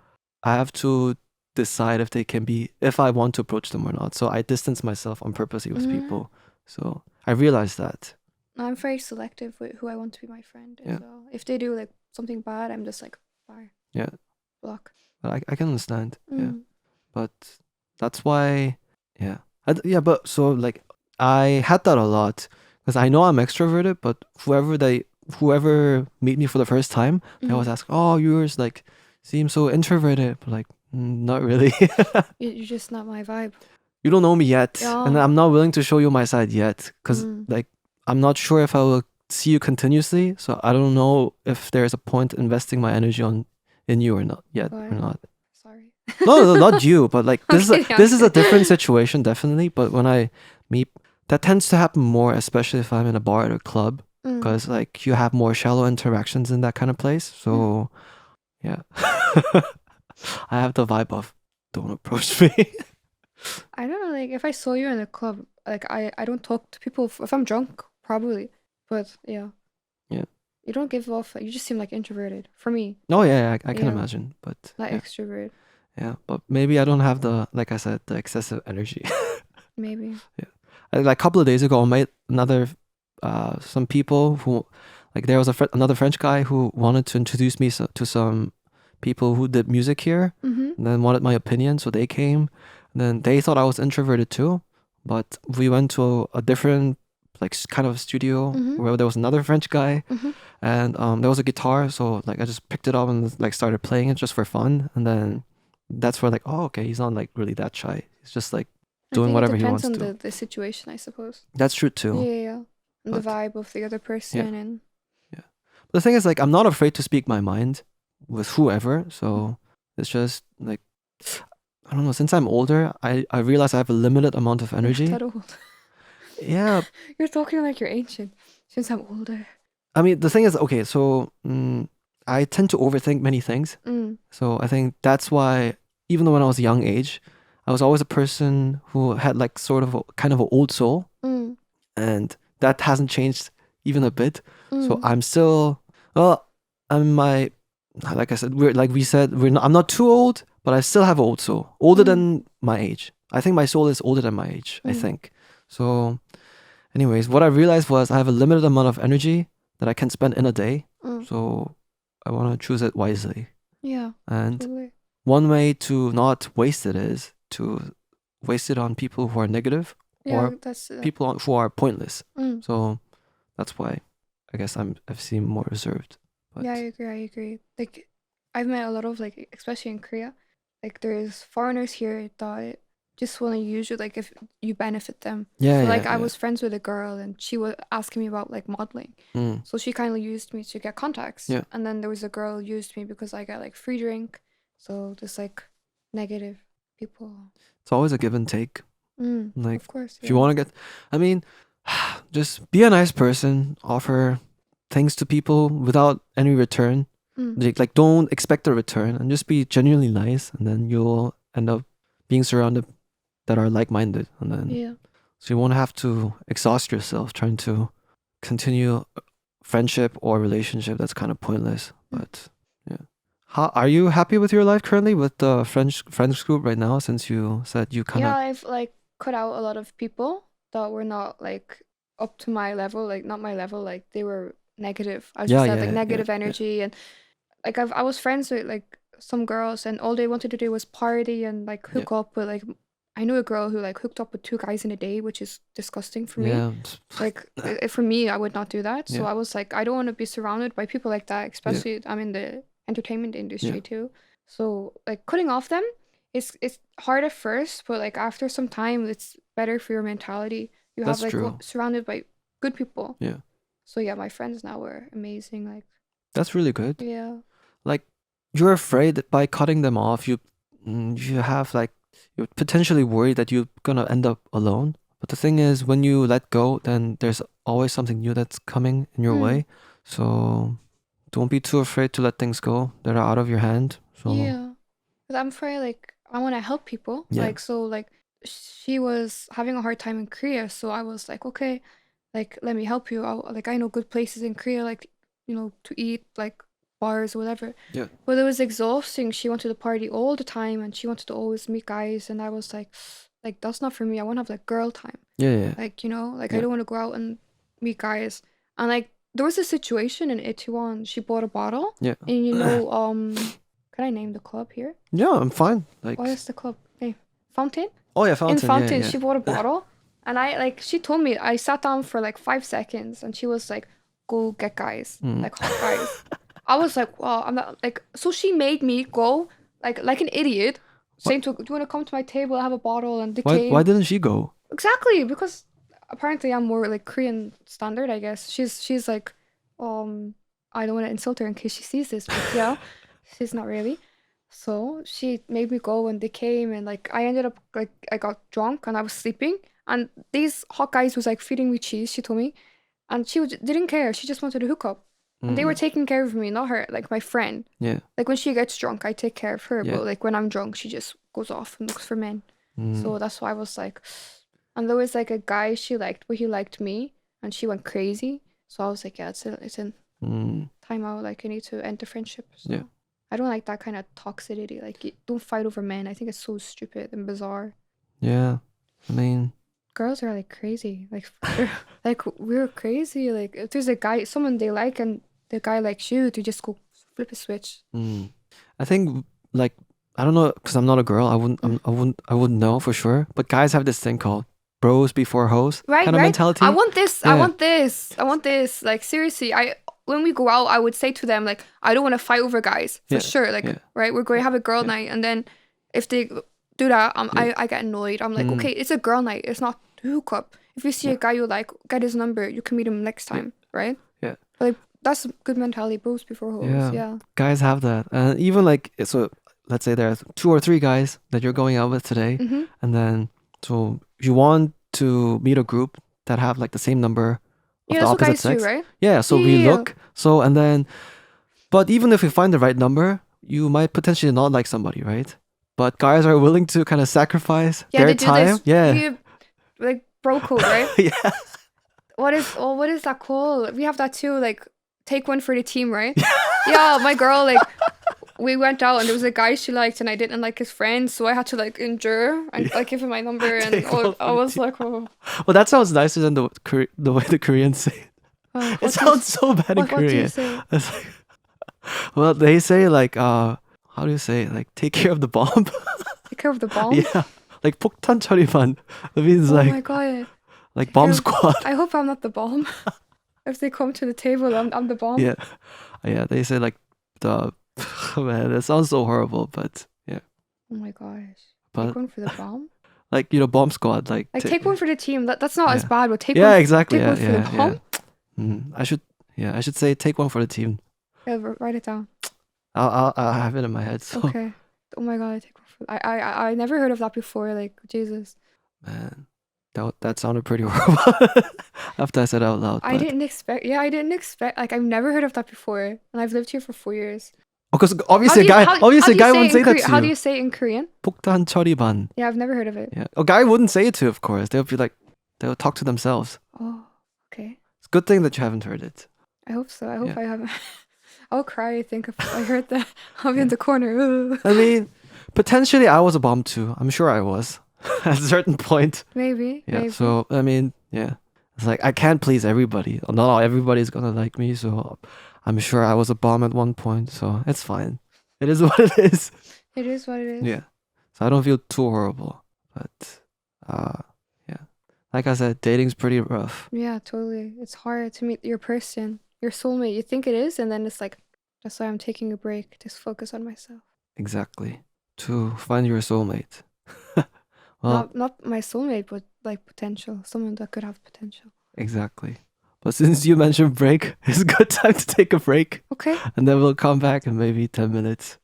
Speaker 1: I have to decide if I want to approach them or not. So I distance myself on purposely with people. So I realized that.
Speaker 2: I'm very selective with who I want to be my friend. Yeah. So if they do like something bad, I'm just like, bye.
Speaker 1: Yeah.
Speaker 2: Block.
Speaker 1: I can understand. Yeah. But that's why, but so like I had that a lot because I know I'm extroverted, but whoever meet me for the first time, they always ask, oh, yours like seem so introverted, but like not really.
Speaker 2: You're just not my vibe.
Speaker 1: You don't know me yet, and I'm not willing to show you my side yet because like I'm not sure if I will see you continuously, so I don't know if there's a point investing my energy in you or not yet. Or not.
Speaker 2: Sorry.
Speaker 1: No, not you, but like this is a different situation definitely. But when I meet, that tends to happen more, especially if I'm in a bar at a club, because like you have more shallow interactions in that kind of place. So yeah, I have the vibe of don't approach me.
Speaker 2: I don't know, like if I saw you in a club, like I don't talk to people if I'm drunk, probably. But yeah. You don't give off. You just seem like introverted for me.
Speaker 1: Oh yeah, I can imagine, but
Speaker 2: not extrovert.
Speaker 1: Yeah, but maybe I don't have like I said, the excessive energy.
Speaker 2: Maybe.
Speaker 1: Yeah, like a couple of days ago, I met some people who, like there was another French guy who wanted to introduce me to some people who did music here, and then wanted my opinion, so they came. Then they thought I was introverted too, but we went to a different like kind of studio where there was another French guy, and there was a guitar, so like I just picked it up and like started playing it just for fun, and then that's where like, oh, okay, he's not like really that shy. He's just like doing whatever he wants to.
Speaker 2: It depends on the situation, I suppose.
Speaker 1: That's true too.
Speaker 2: Yeah. And the vibe of the other person. And
Speaker 1: but the thing is, like, I'm not afraid to speak my mind with whoever. So it's just like, I don't know. Since I'm older, I realize I have a limited amount of energy.
Speaker 2: You're not that old.
Speaker 1: Yeah.
Speaker 2: You're talking like you're ancient. Since I'm older.
Speaker 1: I mean, the thing is, okay, so I tend to overthink many things. So I think that's why, even though when I was a young age, I was always a person who had like sort of kind of an old soul. And that hasn't changed even a bit. So I'm still, well, like I said, I'm not too old, but I still have an old soul, older than my age. I think my soul is older than my age, I think. So anyways, what I realized was I have a limited amount of energy that I can spend in a day. So I want to choose it wisely.
Speaker 2: Yeah.
Speaker 1: And
Speaker 2: totally.
Speaker 1: One way to not waste it is to waste it on people who are negative or people who are pointless. So that's why I guess I've seen more reserved. But
Speaker 2: yeah, I agree. Like I've met a lot of like, especially in Korea, like there's foreigners here that just want to use you like if you benefit them.
Speaker 1: Yeah.
Speaker 2: So, like I was friends with a girl and she was asking me about like modeling. So she kind of used me to get contacts.
Speaker 1: Yeah.
Speaker 2: And then there was a girl who used me because I got like free drink. So just like negative people.
Speaker 1: It's always a give and take. Like,
Speaker 2: of course.
Speaker 1: If you want to get, I mean, just be a nice person, offer things to people without any return. Like, don't expect a return and just be genuinely nice, and then you'll end up being surrounded that are like-minded, and then so you won't have to exhaust yourself trying to continue friendship or relationship that's kind of pointless. But how are you happy with your life currently with the friends group right now? Since you said you kind of
Speaker 2: I've like cut out a lot of people that were not like up to my level, like not my level, like they were negative. I just had like negative energy and like I was friends with like some girls and all they wanted to do was party and like hook up with like I knew a girl who like hooked up with 2 guys in a day, which is disgusting for me. Like for me, I would not do that. So I was like, I don't want to be surrounded by people like that, especially I'm in the entertainment industry too. So like cutting off them, it's hard at first, but like after some time, it's better for your mentality. You have like surrounded by good people.
Speaker 1: Yeah.
Speaker 2: So yeah, my friends now were amazing. Like
Speaker 1: that's really good.
Speaker 2: Yeah.
Speaker 1: Like you're afraid that by cutting them off, you have like you're potentially worried that you're gonna end up alone. But the thing is, when you let go, then there's always something new that's coming in your way. So don't be too afraid to let things go that are out of your hand. So
Speaker 2: yeah, because I'm afraid like I want to help people. Like so like she was having a hard time in Korea, so I was like, okay, like let me help you. I know good places in Korea, like to eat, like bars or whatever.
Speaker 1: Yeah.
Speaker 2: But it was exhausting. She wanted to party all the time and she wanted to always meet guys, and I was like that's not for me. I want to have like girl time.
Speaker 1: Yeah.
Speaker 2: Like I don't want to go out and meet guys. And like there was a situation in EP2-1. She bought a bottle.
Speaker 1: Yeah.
Speaker 2: And can I name the club here?
Speaker 1: Yeah, I'm fine. Like
Speaker 2: what is the club? Hey, Fountain?
Speaker 1: Oh yeah, Fountain.
Speaker 2: In Fountain, she bought a bottle. And she told me, I sat down for like 5 seconds and she was like, go get guys, like hot guys. I was like, wow, I'm not like, so she made me go like an idiot, saying do you want to come to my table? I have a bottle. And
Speaker 1: why didn't she go?
Speaker 2: Exactly, because apparently I'm more like Korean standard, I guess. She's like, I don't want to insult her in case she sees this, but she's not really. So she made me go and they came and like I ended up like I got drunk and I was sleeping and these hot guys was like feeding me cheese, she told me, and she didn't care. She just wanted to hook up. And they were taking care of me, not her, like my friend.
Speaker 1: Yeah.
Speaker 2: Like when she gets drunk, I take care of her. But like when I'm drunk, she just goes off and looks for men. So that's why I was like, and there was like a guy she liked, but he liked me, and she went crazy. So I was like, yeah, it's in time out. Like I need to end the friendship. So.
Speaker 1: Yeah.
Speaker 2: I don't like that kind of toxicity. Like don't fight over men. I think it's so stupid and bizarre.
Speaker 1: Yeah, I mean.
Speaker 2: Girls are like crazy. Like we're crazy. Like if there's a guy, someone they like, and the guy likes you, to just go flip a switch.
Speaker 1: I think like I don't know because I'm not a girl. I wouldn't know for sure. But guys have this thing called bros before hoes
Speaker 2: Right,
Speaker 1: kind of
Speaker 2: right.
Speaker 1: mentality.
Speaker 2: I want this. I
Speaker 1: Yeah.
Speaker 2: want this. I want this. Like seriously, when we go out, I would say to them like, I don't want to fight over guys for
Speaker 1: Yeah,
Speaker 2: sure. Like,
Speaker 1: yeah.
Speaker 2: right, we're going to have a girl
Speaker 1: Yeah.
Speaker 2: night, and then if they do that,
Speaker 1: Yeah.
Speaker 2: I get annoyed. I'm like, okay, it's a girl night. It's not hook up. If you see a guy you like, get his number. You can meet him next time, right?
Speaker 1: Yeah.
Speaker 2: Like that's a good mentality. Bros before hoes.
Speaker 1: Yeah.
Speaker 2: Yeah.
Speaker 1: Guys have that. And even like, so let's say there's 2 or 3 guys that you're going out with today.
Speaker 2: Mm-hmm.
Speaker 1: And then, so you want to meet a group that have like the same number of
Speaker 2: Yeah,
Speaker 1: the
Speaker 2: that's what
Speaker 1: opposite
Speaker 2: guys
Speaker 1: sex.
Speaker 2: do, right?
Speaker 1: Yeah. So we
Speaker 2: Yeah.
Speaker 1: look. So, and then, but even if we find the right number, you might potentially not like somebody, right? But guys are willing to kind of sacrifice
Speaker 2: Yeah,
Speaker 1: their
Speaker 2: they do
Speaker 1: time.
Speaker 2: this.
Speaker 1: Yeah.
Speaker 2: Like bro code, right?
Speaker 1: Yeah.
Speaker 2: What is that called? We have that too, like take one for the team, right? Yeah, my girl, like we went out and there was a guy she liked and I didn't like his friends, so I had to like endure and like give him my number and
Speaker 1: Take one
Speaker 2: I
Speaker 1: for
Speaker 2: was
Speaker 1: the
Speaker 2: like, oh,
Speaker 1: Well, that sounds nicer than the way the Koreans say it.
Speaker 2: what
Speaker 1: It sounds so bad in
Speaker 2: what do you
Speaker 1: Korean.
Speaker 2: say?
Speaker 1: It's like, well, they say like, how do you say it? Like, take care of the bomb.
Speaker 2: Take care of the bomb?
Speaker 1: Yeah. Like, 폭탄 처리반. That means
Speaker 2: Oh my
Speaker 1: like,
Speaker 2: god.
Speaker 1: like bomb
Speaker 2: care-
Speaker 1: squad.
Speaker 2: I hope I'm not the bomb. If they come to the table, I'm the bomb.
Speaker 1: Yeah. Yeah. They say like the, man, that sounds so horrible, but yeah.
Speaker 2: Oh my gosh.
Speaker 1: But
Speaker 2: Take one for the bomb?
Speaker 1: like, you know, bomb squad. Like,
Speaker 2: Take one for the team. That's not as
Speaker 1: Yeah.
Speaker 2: bad, but take
Speaker 1: yeah,
Speaker 2: one
Speaker 1: exactly.
Speaker 2: take
Speaker 1: Yeah.
Speaker 2: one for the
Speaker 1: Yeah.
Speaker 2: bomb?
Speaker 1: Yeah. I should say take one for the team.
Speaker 2: Yeah, write it down.
Speaker 1: I'll have it in my head. So,
Speaker 2: Okay. Oh my god, take one for I never heard of that before, like Jesus.
Speaker 1: man, that sounded pretty horrible after I said it out loud.
Speaker 2: I
Speaker 1: but-
Speaker 2: didn't expect like I've never heard of that before. And I've lived here for 4 years.
Speaker 1: Because obviously a guy wouldn't say that to
Speaker 2: How do
Speaker 1: you.
Speaker 2: you say it in Korean?
Speaker 1: 폭탄 처리반.
Speaker 2: Yeah, I've never heard of it.
Speaker 1: Yeah, a guy wouldn't say it to, of course. They'll be like, they'll talk to themselves.
Speaker 2: Oh, okay.
Speaker 1: It's a good thing that you haven't heard it.
Speaker 2: I hope so. I hope
Speaker 1: Yeah.
Speaker 2: I haven't. I'll cry, I think, if I heard that. I'll be in the corner. Ooh.
Speaker 1: I mean, potentially I was a bomb too. I'm sure I was at a certain point.
Speaker 2: Maybe.
Speaker 1: Yeah.
Speaker 2: Maybe.
Speaker 1: So I mean, yeah, it's like I can't please everybody. Not everybody's gonna like me. So I'm sure I was a bomb at one point. So it's fine. It is what it is.
Speaker 2: It is what it is.
Speaker 1: Yeah. So I don't feel too horrible. But yeah. Like I said, dating's pretty rough.
Speaker 2: Yeah, totally. It's hard to meet your person, your soulmate. You think it is, and then it's like, that's why I'm taking a break. Just focus on myself.
Speaker 1: Exactly. To find your soulmate. Well,
Speaker 2: Not my soulmate, but like potential. Someone that could have potential.
Speaker 1: exactly. But since you mentioned break, it's a good time to take a break.
Speaker 2: Okay.
Speaker 1: And then we'll come back in maybe 10 minutes.